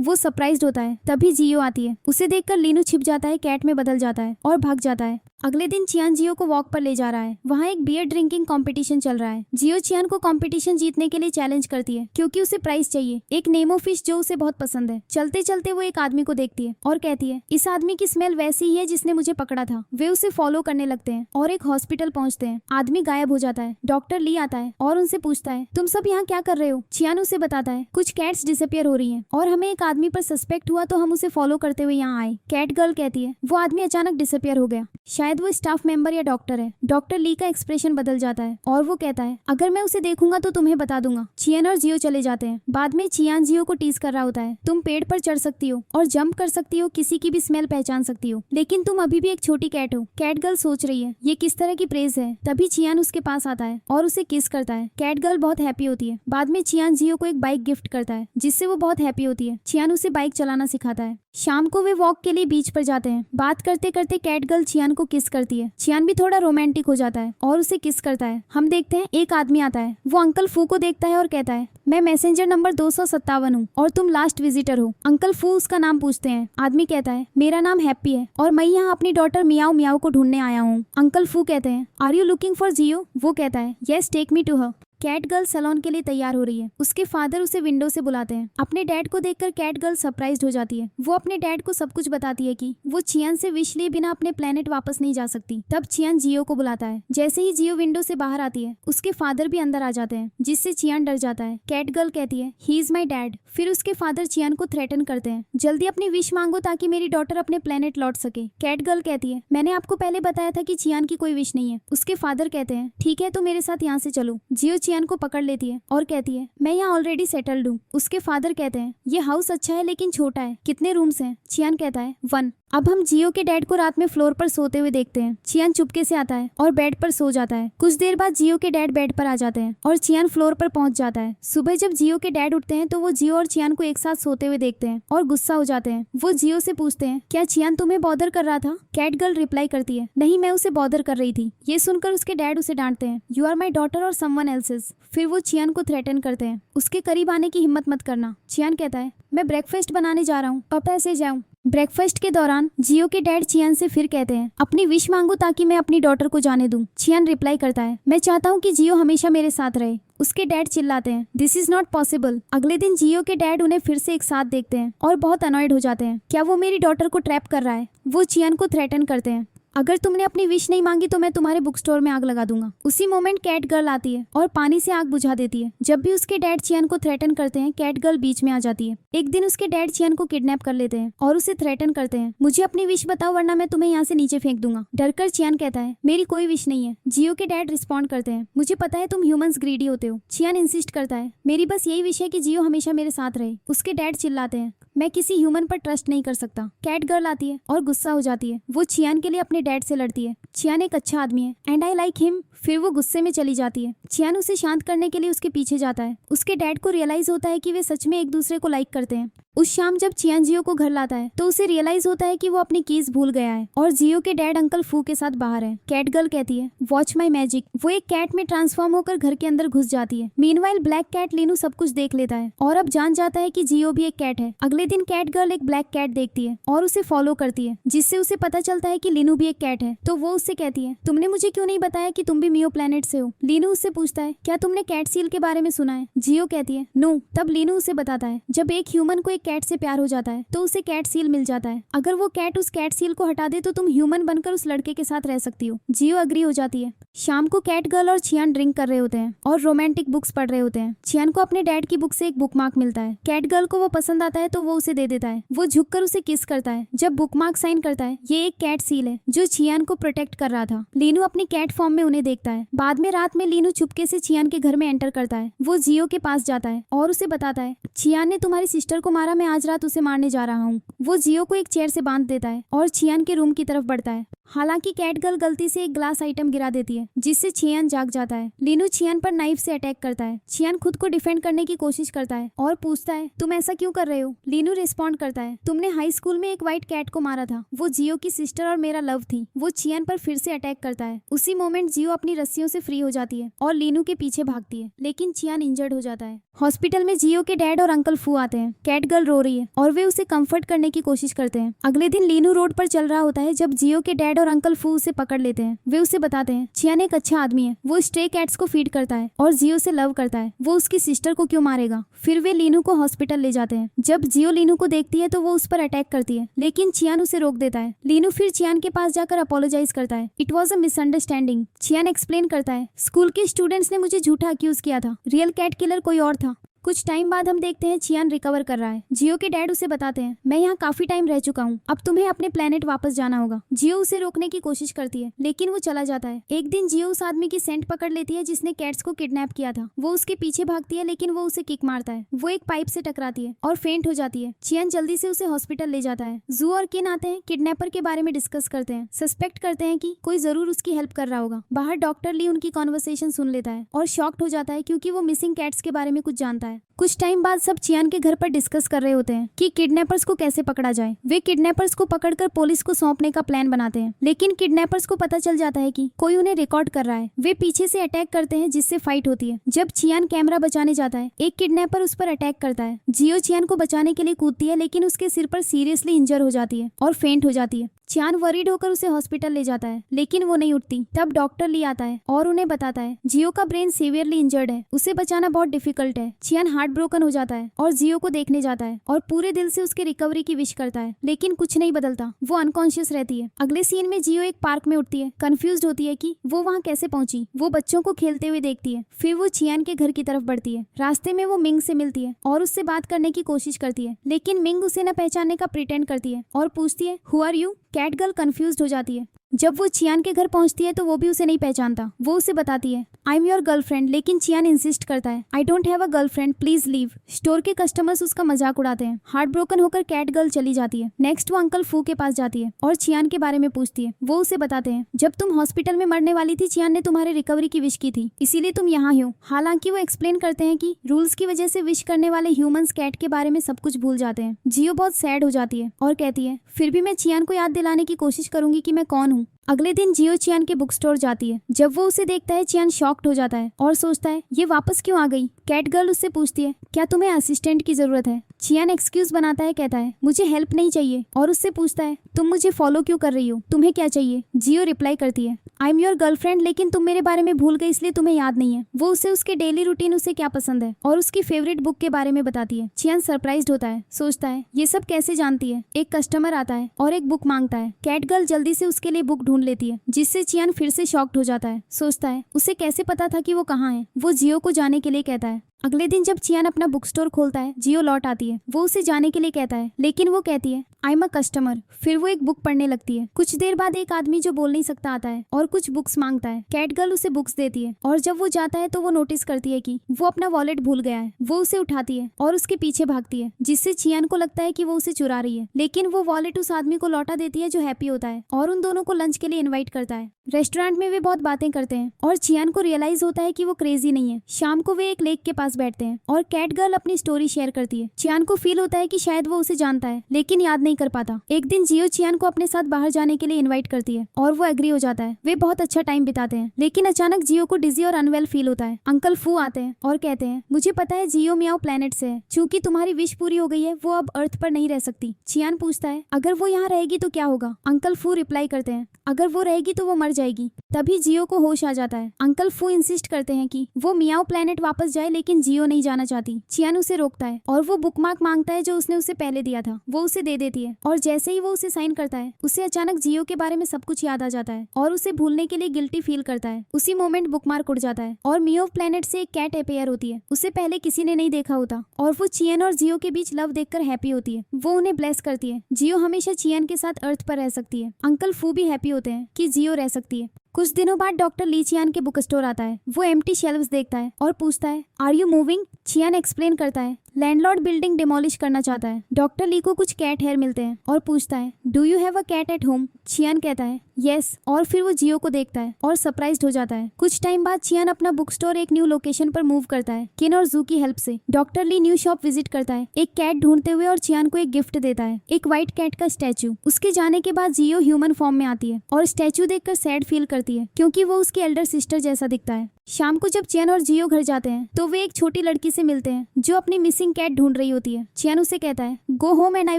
वो सरप्राइज्ड होता है। तभी जियो आती है। उसे देखकर लीनू छिप जाता है, कैट में बदल जाता है और भाग जाता है। अगले दिन चियान जियो को वॉक पर ले जा रहा है। वहाँ एक बियर ड्रिंकिंग कंपटीशन चल रहा है। जियो चियान को कंपटीशन जीतने के लिए चैलेंज करती है क्योंकि उसे प्राइज चाहिए, एक नेमो फिश जो उसे बहुत पसंद है। चलते चलते वो एक आदमी को देखती है और कहती है इस आदमी की स्मेल वैसी ही है जिसने मुझे पकड़ा था। वे उसे फॉलो करने लगते हैं और एक हॉस्पिटल पहुंचते हैं। आदमी गायब हो जाता है। डॉक्टर ली आता है और उनसे पूछता है तुम सब यहाँ क्या कर रहे हो? चियान उसे बताता है कुछ कैट्स डिसअपियर हो रही हैं और हमें एक आदमी पर सस्पेक्ट हुआ तो हम उसे फॉलो करते हुए यहाँ आए। कैट गर्ल कहती है वो आदमी अचानक डिसअपियर हो गया, शायद वो स्टाफ मेंबर या डॉक्टर है। डॉक्टर ली का एक्सप्रेशन बदल जाता है और वो कहता है अगर मैं उसे देखूंगा तो तुम्हें बता दूंगा। चियान और जियो चले जाते हैं। बाद में चियान जियो को टीज कर रहा होता है तुम पेड़ पर चढ़ सकती हो और जंप कर सकती हो, किसी की भी स्मेल पहचान सकती हो, लेकिन तुम अभी भी एक छोटी कैट हो। कैट गर्ल सोच रही है ये किस तरह की प्रेज है। तभी चियान उसके पास आता है और उसे किस करता है। कैट गर्ल बहुत हैप्पी होती है। बाद में चियान जियो को एक बाइक गिफ्ट करता है जिससे वो बहुत हैप्पी होती है। चियान उसे बाइक चलाना सिखाता है। शाम को वे वॉक के लिए बीच पर जाते हैं। बात करते करते कैट गर्ल चियान को किस करती है। चियान भी थोड़ा रोमांटिक हो जाता है और उसे किस करता है। हम देखते हैं एक आदमी आता है। वो अंकल फू को देखता है और कहता है मैं मैसेंजर नंबर 257 हूँ और तुम लास्ट विजिटर हो। अंकल फू उसका नाम पूछते हैं। आदमी कहता है मेरा नाम हैप्पी है और मैं यहाँ अपनी डॉटर मियाओ मियाओ को ढूंढने आया हूँ। अंकल फू कहते हैं are you looking for Jio? वो कहता है yes take me to her. Cat girl salon के लिए तैयार हो रही है। उसके फादर उसे विंडो से बुलाते हैं। अपने डैड को देखकर कैट गर्ल सरप्राइज्ड हो जाती है। वो अपने डैड को सब कुछ बताती है कि वो चियान से विश लिए बिना अपने प्लेनेट वापस नहीं जा सकती। तब चियान जियो को बुलाता है। जैसे ही जियो विंडो से बाहर आती है उसके फादर भी अंदर आ जाते हैं जिससे चियान डर जाता है। कैट गर्ल कहती है ही इज माई डैड। फिर उसके फादर चियान को थ्रेटन करते हैं जल्दी अपनी विश मांगो ताकि मेरी डॉटर अपने प्लेनेट लौट सके। कैट गर्ल कहती है मैंने आपको पहले बताया था कि चियान की कोई विश नहीं है। उसके फादर कहते हैं ठीक है तो मेरे साथ यहाँ से चलो। जियो चियान को पकड़ लेती है और कहती है मैं यहाँ ऑलरेडी सेटल्ड हूँ। उसके फादर कहते हैं ये हाउस अच्छा है लेकिन छोटा है, कितने रूम्स हैं? चियान कहता है 1। अब हम जियो के डैड को रात में फ्लोर पर सोते हुए देखते हैं। चियान चुपके से आता है और बेड पर सो जाता है। कुछ देर बाद जियो के डैड बेड पर आ जाते हैं और चियान फ्लोर पर पहुंच जाता है। सुबह जब जियो के डैड उठते हैं तो वो जियो और चियान को एक साथ सोते हुए देखते हैं और गुस्सा हो जाते हैं। वो जियो से पूछते हैं क्या चियान तुम्हें बॉदर कर रहा था? कैट गर्ल रिप्लाई करती है नहीं मैं उसे बॉदर कर रही थी। ये सुनकर उसके डैड उसे डांटते हैं यू आर माई डॉटर और समवन एल्सेस। फिर वो चियान को थ्रेटन करते हैं उसके करीब आने की हिम्मत मत करना। चियान कहता है मैं ब्रेकफास्ट बनाने जा रहा हूँ, पापा ऐसे जाऊँ। ब्रेकफास्ट के दौरान जियो के डैड चियान से फिर कहते हैं अपनी विश मांगो ताकि मैं अपनी डॉटर को जाने दूं। चियान रिप्लाई करता है मैं चाहता हूं कि जियो हमेशा मेरे साथ रहे। उसके डैड चिल्लाते हैं दिस इज नॉट पॉसिबल। अगले दिन जियो के डैड उन्हें फिर से एक साथ देखते हैं और बहुत अनॉयड हो जाते हैं। क्या वो मेरी डॉटर को ट्रैप कर रहा है? वो चियान को थ्रेटन करते हैं अगर तुमने अपनी विश नहीं मांगी तो मैं तुम्हारे बुक स्टोर में आग लगा दूंगा। उसी मोमेंट कैट गर्ल आती है और पानी से आग बुझा देती है। जब भी उसके डैड चियान को थ्रेटन करते हैं कैट गर्ल बीच में आ जाती है। एक दिन उसके डैड चियान को किडनैप कर लेते हैं और उसे थ्रेटन करते हैं मुझे अपनी विश बताओ वरना मैं तुम्हें यहाँ से नीचे फेंक दूंगा। डरकर चियान कहता है मेरी कोई विश नहीं है। जियो के डैड रिस्पॉन्ड करते हैं मुझे पता है तुम ह्यूमंस ग्रीडी होते हो। चियान इंसिस्ट करता है मेरी बस यही विश है कि जियो हमेशा मेरे साथ रहे। उसके डैड चिल्लाते हैं मैं किसी ह्यूमन पर ट्रस्ट नहीं कर सकता। कैट गर्ल आती है और गुस्सा हो जाती है। वो चियान के लिए अपने डैड से लड़ती है। चियान एक अच्छा आदमी है एंड आई लाइक हिम। फिर वो गुस्से में चली जाती है। चियान उसे शांत करने के लिए उसके पीछे जाता है। उसके डैड को रियलाइज होता है कि वे सच में एक दूसरे को लाइक करते हैं। उस शाम जब चियान जियो को घर लाता है तो उसे रियलाइज होता है कि वो अपनी कीज भूल गया है और जियो के डैड अंकल फू के साथ बाहर है। कैट गर्ल कहती है वॉच माई मैजिक। वो एक कैट में ट्रांसफॉर्म होकर घर के अंदर घुस जाती है। मीनवाइल ब्लैक कैट लीनू सब कुछ देख लेता है और अब जान जाता है कि जियो भी एक कैट है। अगले दिन कैट गर्ल एक ब्लैक कैट देखती है और उसे फॉलो करती है जिससे उसे पता चलता है कि लीनू भी एक कैट है। तो वो उससे कहती है तुमने मुझे क्यों नहीं बताया कि तुम भी मियो प्लेनेट से हो? लीनू उससे पूछता है क्या तुमने कैट सील के बारे में सुना है? जियो कहती है नो। तब लीनू उसे बताता है जब एक ह्यूमन को एक एक कैट से प्यार हो जाता है तो उसे कैट सील मिल जाता है। अगर वो कैट उस कैट सील को हटा दे तो तुम ह्यूमन बनकर उस लड़के के साथ रह सकती हो। जियो अग्री हो जाती है। शाम को कैट गर्ल और चियान ड्रिंक कर रहे होते हैं और रोमांटिक बुक्स पढ़ रहे होते हैं। चियान को अपने डैड की बुक से एक बुकमार्क मिलता है। कैट गर्ल को वो पसंद आता है तो वो उसे दे देता है। वो झुककर उसे किस करता है। जब बुकमार्क साइन करता है, ये एक कैट सील है जो चियान को प्रोटेक्ट कर रहा था। लीनू अपनी कैट फॉर्म में उन्हें देखता है। बाद में रात में लीनू चुपके से चियान के घर में एंटर करता है। वो जियो के पास जाता है और उसे बताता है, चियान ने तुम्हारी सिस्टर को मारा, मैं आज रात उसे मारने जा रहा हूँ। वो जियो को एक चेयर से बांध देता है और चियान के रूम की तरफ बढ़ता है। हालांकि कैट गर्ल गलती से एक ग्लास आइटम गिरा देती है जिससे चियान जाग जाता है। लीनू चियान पर नाइफ से अटैक करता है। चियान खुद को डिफेंड करने की कोशिश करता है और पूछता है, तुम ऐसा क्यों कर रहे हो? लीनू रिस्पॉन्ड करता है, तुमने हाई स्कूल में एक व्हाइट कैट को मारा था, वो जियो की सिस्टर और मेरा लव थी। वो चियान पर फिर से अटैक करता है। उसी मोमेंट जियो अपनी रस्सियों से फ्री हो जाती है और लीनू के पीछे भागती है, लेकिन चियान इंजर्ड हो जाता है। हॉस्पिटल में जियो के डैड और अंकल फू आते हैं। कैट गर्ल रो रही है और वे उसे कंफर्ट करने की कोशिश करते हैं। अगले दिन लीनू रोड पर चल रहा होता है जब जियो के डैड और अंकल फू उसे पकड़ लेते हैं। वे उसे बताते हैं, चियान एक अच्छा आदमी है, वो स्ट्रे कैट्स को फीड करता है और जियो से लव करता है, वो उसकी सिस्टर को क्यों मारेगा। फिर वे लीनू को हॉस्पिटल ले जाते हैं। जब जियो लीनू को देखती है तो वो उस पर अटैक करती है, लेकिन चियान उसे रोक देता है। लीनू फिर चियान के पास जाकर अपोलोजाइज करता है। It was a misunderstanding. Chiyaan explain करता है, स्कूल के स्टूडेंट्स ने मुझे झूठा अक्यूज किया था, रियल कैट किलर कोई और था। कुछ टाइम बाद हम देखते हैं चियान रिकवर कर रहा है। जियो के डैड उसे बताते हैं, मैं यहाँ काफी टाइम रह चुका हूँ, अब तुम्हें अपने प्लेनेट वापस जाना होगा। जियो उसे रोकने की कोशिश करती है, लेकिन वो चला जाता है। एक दिन जियो उस आदमी की सेंट पकड़ लेती है जिसने कैट्स को किडनैप किया था। वो उसके पीछे भागती है, लेकिन वो उसे किक मारता है। वो एक पाइप से टकराती है और फेंट हो जाती है। चियान जल्दी से उसे हॉस्पिटल ले जाता है। जू और किन आते हैं, किडनैपर के बारे में डिस्कस करते हैं। सस्पेक्ट करते हैं कि कोई जरूर उसकी हेल्प कर रहा होगा। बाहर डॉक्टर ली उनकी कॉन्वर्सेशन सुन लेता है और शॉक्ड हो जाता है क्योंकि वो मिसिंग कैट्स के बारे में कुछ जानता है। कुछ टाइम बाद सब चियान के घर पर डिस्कस कर रहे होते हैं कि किडनैपर्स को कैसे पकड़ा जाए। वे किडनैपर्स को पकड़कर पुलिस को सौंपने का प्लान बनाते हैं, लेकिन किडनैपर्स को पता चल जाता है कि कोई उन्हें रिकॉर्ड कर रहा है। वे पीछे से अटैक करते हैं जिससे फाइट होती है। जब चियान कैमरा बचाने जाता है, एक किडनैपर उस पर अटैक करता है। जियो चियान को बचाने के लिए कूदती है, लेकिन उसके सिर पर सीरियसली इंजर हो जाती है और फेंट हो जाती है। चियान वरीड होकर उसे हॉस्पिटल ले जाता है, लेकिन वो नहीं उठती। तब डॉक्टर ली आता है और उन्हें बताता है, जियो का ब्रेन सीवियरली इंजर्ड है, उसे बचाना बहुत डिफिकल्ट है। चियान हार्ट ब्रोकन हो जाता है और जियो को देखने जाता है और पूरे दिल से उसके रिकवरी की विश करता है, लेकिन कुछ नहीं बदलता। वो अनकॉन्शियस रहती है। अगले सीन में जियो एक पार्क में उठती है, कंफ्यूज्ड होती है कि वो वहाँ कैसे पहुंची। वो बच्चों को खेलते हुए देखती है। फिर वो चियान के घर की तरफ बढ़ती है। रास्ते में वो मिंग से मिलती है और उससे बात करने की कोशिश करती है, लेकिन मिंग उसे न पहचानने का प्रिटेंड करती है और पूछती है, who are you? Cat girl confused हो जाती है। जब वो चियान के घर पहुंचती है तो वो भी उसे नहीं पहचानता। वो उसे बताती है, आई एम योर गर्लफ्रेंड, लेकिन चियान इंसिस्ट करता है, I don't have a girlfriend, please leave. Store के कस्टमर्स उसका मजाक उड़ाते हैं। हार्ट ब्रोकन होकर कैट गर्ल चली जाती है। नेक्स्ट वो अंकल फू के पास जाती है और चियान के बारे में पूछती है। वो उसे बताते हैं, जब तुम हॉस्पिटल में मरने वाली थी, चियान ने तुम्हारे रिकवरी की विश की थी, इसीलिए तुम यहाँ हो। हालांकि वो एक्सप्लेन करते हैं कि रूल्स की वजह से विश करने वाले ह्यूमंस कैट के बारे में सब कुछ भूल जाते हैं। जियो बहुत सैड हो जाती है और कहती है, फिर भी मैं चियान को याद दिलाने की कोशिश करूंगी कि मैं कौन हूँ। अगले दिन जियो चियान के बुक स्टोर जाती है। जब वो उसे देखता है, चियान शॉक्ड हो जाता है और सोचता है, ये वापस क्यों आ गई। कैट गर्ल उससे पूछती है, क्या तुम्हें असिस्टेंट की जरूरत है? चियान एक्सक्यूज बनाता है, कहता है, मुझे हेल्प नहीं चाहिए, और उससे पूछता है, तुम मुझे फॉलो क्यों कर रही हो, तुम्हें क्या चाहिए? जियो रिप्लाई करती है, आई एम योर गर्लफ्रेंड, लेकिन तुम मेरे बारे में भूल गई इसलिए तुम्हें याद नहीं है। वो उसे उसके डेली रूटीन, उसे क्या पसंद है और उसकी फेवरेट बुक के बारे में बताती है। चियान सरप्राइज्ड होता है, सोचता है ये सब कैसे जानती है। एक कस्टमर आता है और एक बुक मांगता है। कैट गर्ल जल्दी से उसके लिए बुक ढूंढ लेती है, जिससे चियान फिर से शॉक्ड हो जाता है। सोचता है उसे कैसे पता था कि वो कहाँ है। वो जियो को जाने के लिए कहता है। अगले दिन जब चियान अपना बुक स्टोर खोलता है, जियो लौट आती है। वो उसे जाने के लिए कहता है, लेकिन वो कहती है, आई एम अ कस्टमर। फिर वो एक बुक पढ़ने लगती है। कुछ देर बाद एक आदमी जो बोल नहीं सकता आता है और कुछ बुक्स मांगता है। कैट गर्ल उसे बुक्स देती है और जब वो जाता है तो वो नोटिस करती है कि वो अपना वॉलेट भूल गया है। वो उसे उठाती है और उसके पीछे भागती है, जिससे चियान को लगता है कि वो उसे चुरा रही है, लेकिन वो वॉलेट उस आदमी को लौटा देती है जो हैप्पी होता है और उन दोनों को लंच के लिए इन्वाइट करता है। रेस्टोरेंट में वे बहुत बातें करते हैं और चियान को रियलाइज होता है कि वो क्रेजी नहीं है। शाम को वे एक लेक के पास बैठते हैं और कैट गर्ल अपनी स्टोरी शेयर करती है। चियान को फील होता है कि शायद वो उसे जानता है, लेकिन याद नहीं कर पाता। एक दिन जियो चियान को अपने साथ बाहर जाने के लिए इनवाइट करती है और वो एग्री हो जाता है। वे बहुत अच्छा टाइम बिताते हैं, लेकिन अचानक जियो को डिजी और अनवेल फील होता है। अंकल फू आते हैं और कहते हैं, मुझे पता है जियो मियाओ प्लेनेट से है, चूंकि तुम्हारी विश पूरी हो गई है, वो अब अर्थ पर नहीं रह सकती। चियान पूछता है, अगर वो यहाँ रहेगी तो क्या होगा? अंकल फू रिप्लाई करते हैं, अगर वो रहेगी तो वो मर जाएगी। तभी जियो को होश आ जाता है। अंकल फू इंसिस्ट करते हैं कि वो मियाओ प्लेनेट वापस जाए, लेकिन जियो नहीं जाना चाहती। चियन उसे रोकता है और वो बुकमार्क मांगता है जो उसने उसे पहले दिया था। वो उसे दे देती है और जैसे ही वो उसे साइन करता है उसे अचानक जियो के बारे में सब कुछ याद आ जाता है और उसे भूलने के लिए गिल्टी फील करता है। उसी मोमेंट बुकमार्क उड़ जाता है और मियो प्लेनेट से एक कैट अपेयर होती है। उसे पहले किसी ने नहीं देखा होता और वो चियन और जियो के बीच लव देखकर हैप्पी होती है। वो उन्हें ब्लेस करती है। जियो हमेशा चियन के साथ अर्थ पर रह सकती है। अंकल फू भी हैप्पी होते हैं कि जियो रह सकती है। कुछ दिनों बाद डॉक्टर ली चियान के बुक स्टोर आता है। वो एम्प्टी शेल्व्स देखता है और पूछता है are you moving. Chiyan explain करता है लैंडलॉर्ड बिल्डिंग डिमोलिश करना चाहता है। डॉक्टर ली को कुछ कैट हेयर मिलते हैं और पूछता है do you have a cat at home. Chiyan कहता है यस और फिर वो जियो को देखता है और सरप्राइज्ड हो जाता है। कुछ टाइम बाद चियान अपना बुक स्टोर एक न्यू लोकेशन पर मूव करता है किन और जू की हेल्प से। Doctor Li new shop visit करता है एक कैट ढूंढते हुए और चियान को एक गिफ्ट देता है, एक व्हाइट कैट का स्टैचू। उसके जाने के बाद जियो ह्यूमन फॉर्म में आती है और स्टैचू देखकर सैड फील करती है क्योंकि वो उसकी एल्डर सिस्टर जैसा दिखता है। शाम को जब चियन और जियो घर जाते हैं तो वे एक छोटी लड़की से मिलते हैं जो अपनी मिसिंग कैट ढूंढ रही होती है। चियन उसे कहता है go home and I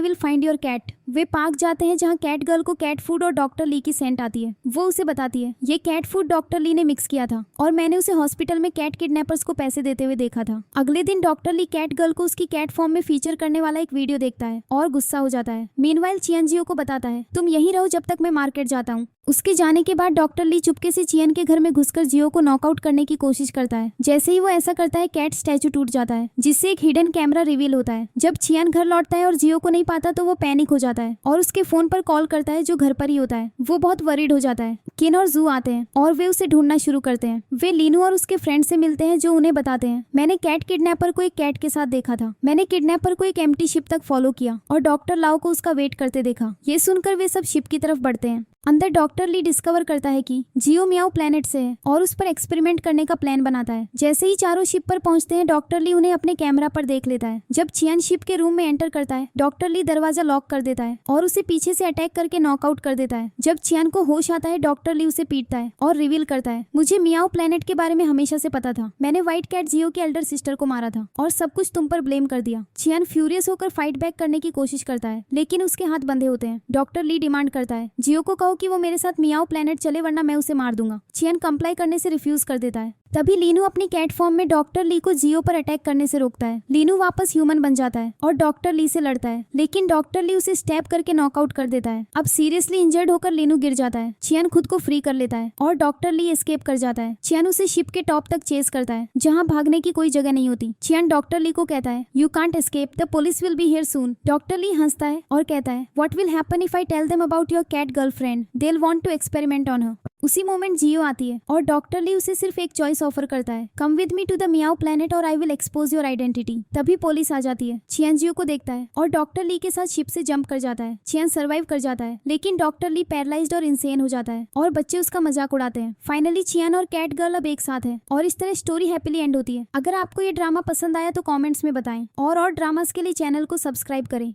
will find your cat. वे पार्क जाते हैं जहाँ कैट गर्ल को कैट फूड और डॉक्टर ली की सेंट आती है। वो उसे बताती है ये कैट फूड डॉक्टर ली ने मिक्स किया था और मैंने उसे हॉस्पिटल में कैट किडनैपर्स को पैसे देते हुए देखा था। अगले दिन डॉक्टर ली कैट गर्ल को उसकी कैट फॉर्म में फीचर करने वाला एक वीडियो देखता है और गुस्सा हो जाता है। मीनवाइल चियन जियो को बताता है तुम यहीं रहो जब तक मैं मार्केट जाता हूँ। उसके जाने के बाद डॉक्टर ली चुपके से चियन के घर में घुसकर जियो को नॉकआउट करने की कोशिश करता है। जैसे ही वो ऐसा करता है कैट स्टैचू टूट जाता है जिससे एक हिडन कैमरा रिवील होता है। जब चियन घर लौटता है और जियो को नहीं पाता तो वो पैनिक हो जाता है और उसके फोन पर कॉल करता है जो घर पर ही होता है। वो बहुत वरीड हो जाता है। किन और जू आते हैं और वे उसे ढूंढना शुरू करते हैं। वे लीनू और उसके फ्रेंड से मिलते हैं जो उन्हें बताते हैं मैंने कैट किडनैपर को एक कैट के साथ देखा था। मैंने किडनैपर को एक एम्प्टी शिप तक फॉलो किया और डॉक्टर लाओ को उसका वेट करते देखा। ये सुनकर वे सब शिप की तरफ बढ़ते हैं। अंदर डॉक्टर ली डिस्कवर करता है कि जियो मियाओ प्लेनेट से है और उस पर एक्सपेरिमेंट करने का प्लान बनाता है। जैसे ही चारों शिप पर पहुंचते हैं डॉक्टर ली उन्हें अपने कैमरा पर देख लेता है। जब चियन शिप के रूम में एंटर करता है डॉक्टर ली दरवाजा लॉक कर देता है और उसे पीछे से अटैक करके नॉकआउट कर देता है। जब चियन को होश आता है डॉक्टर ली उसे पीटता है और रिवील करता है मुझे मियाओ प्लेनेट के बारे में हमेशा से पता था। मैंने व्हाइट कैट जियो के एल्डर सिस्टर को मारा था और सब कुछ तुम पर ब्लेम कर दिया। चियन फ्यूरियस होकर फाइट बैक करने की कोशिश करता है लेकिन उसके हाथ बंधे होते हैं। डॉक्टर ली डिमांड करता है जियो को कहो कि वो मेरे साथ मियाओ प्लेनेट चले वरना मैं उसे मार दूंगा। चियन कंप्लाई करने से रिफ्यूज कर देता है। तभी लीनू अपनी कैट फॉर्म में डॉक्टर ली को जियो पर अटैक करने से रोकता है। लीनू वापस ह्यूमन बन जाता है और डॉक्टर ली से लड़ता है लेकिन डॉक्टर ली उसे स्टैब करके नॉकआउट कर देता है। अब सीरियसली इंजर्ड होकर लीनू गिर जाता है। चियन खुद को फ्री कर लेता है और डॉक्टर ली एस्केप कर जाता है। चियन उसे शिप के टॉप तक चेस करता है जहाँ भागने की कोई जगह नहीं होती। चियन डॉक्टर ली को कहता है you can't escape, the police will be here soon. Doctor Lee हंसता है और कहता है what will happen if I tell them about your cat girlfriend, they will want to experiment on her. उसी moment जियो आती है और डॉक्टर ली उसे सिर्फ एक चॉइस ऑफर करता है come with me to the meow planet और I will expose your identity. तभी पुलिस आ जाती है। चियन जियो को देखता है और डॉक्टर ली के साथ शिप से जंप कर जाता है। चियन सर्वाइव कर जाता है लेकिन डॉक्टर ली पैरालाइज्ड और इंसेन हो जाता है और बच्चे उसका मजाक उड़ाते हैं। फाइनली चियन और कैट गर्ल अब एक साथ है और इस तरह स्टोरी हैप्पीली एंड होती है। अगर आपको ये ड्रामा पसंद आया तो कॉमेंट्स में बताएं और ड्रामास के लिए चैनल को सब्सक्राइब करें।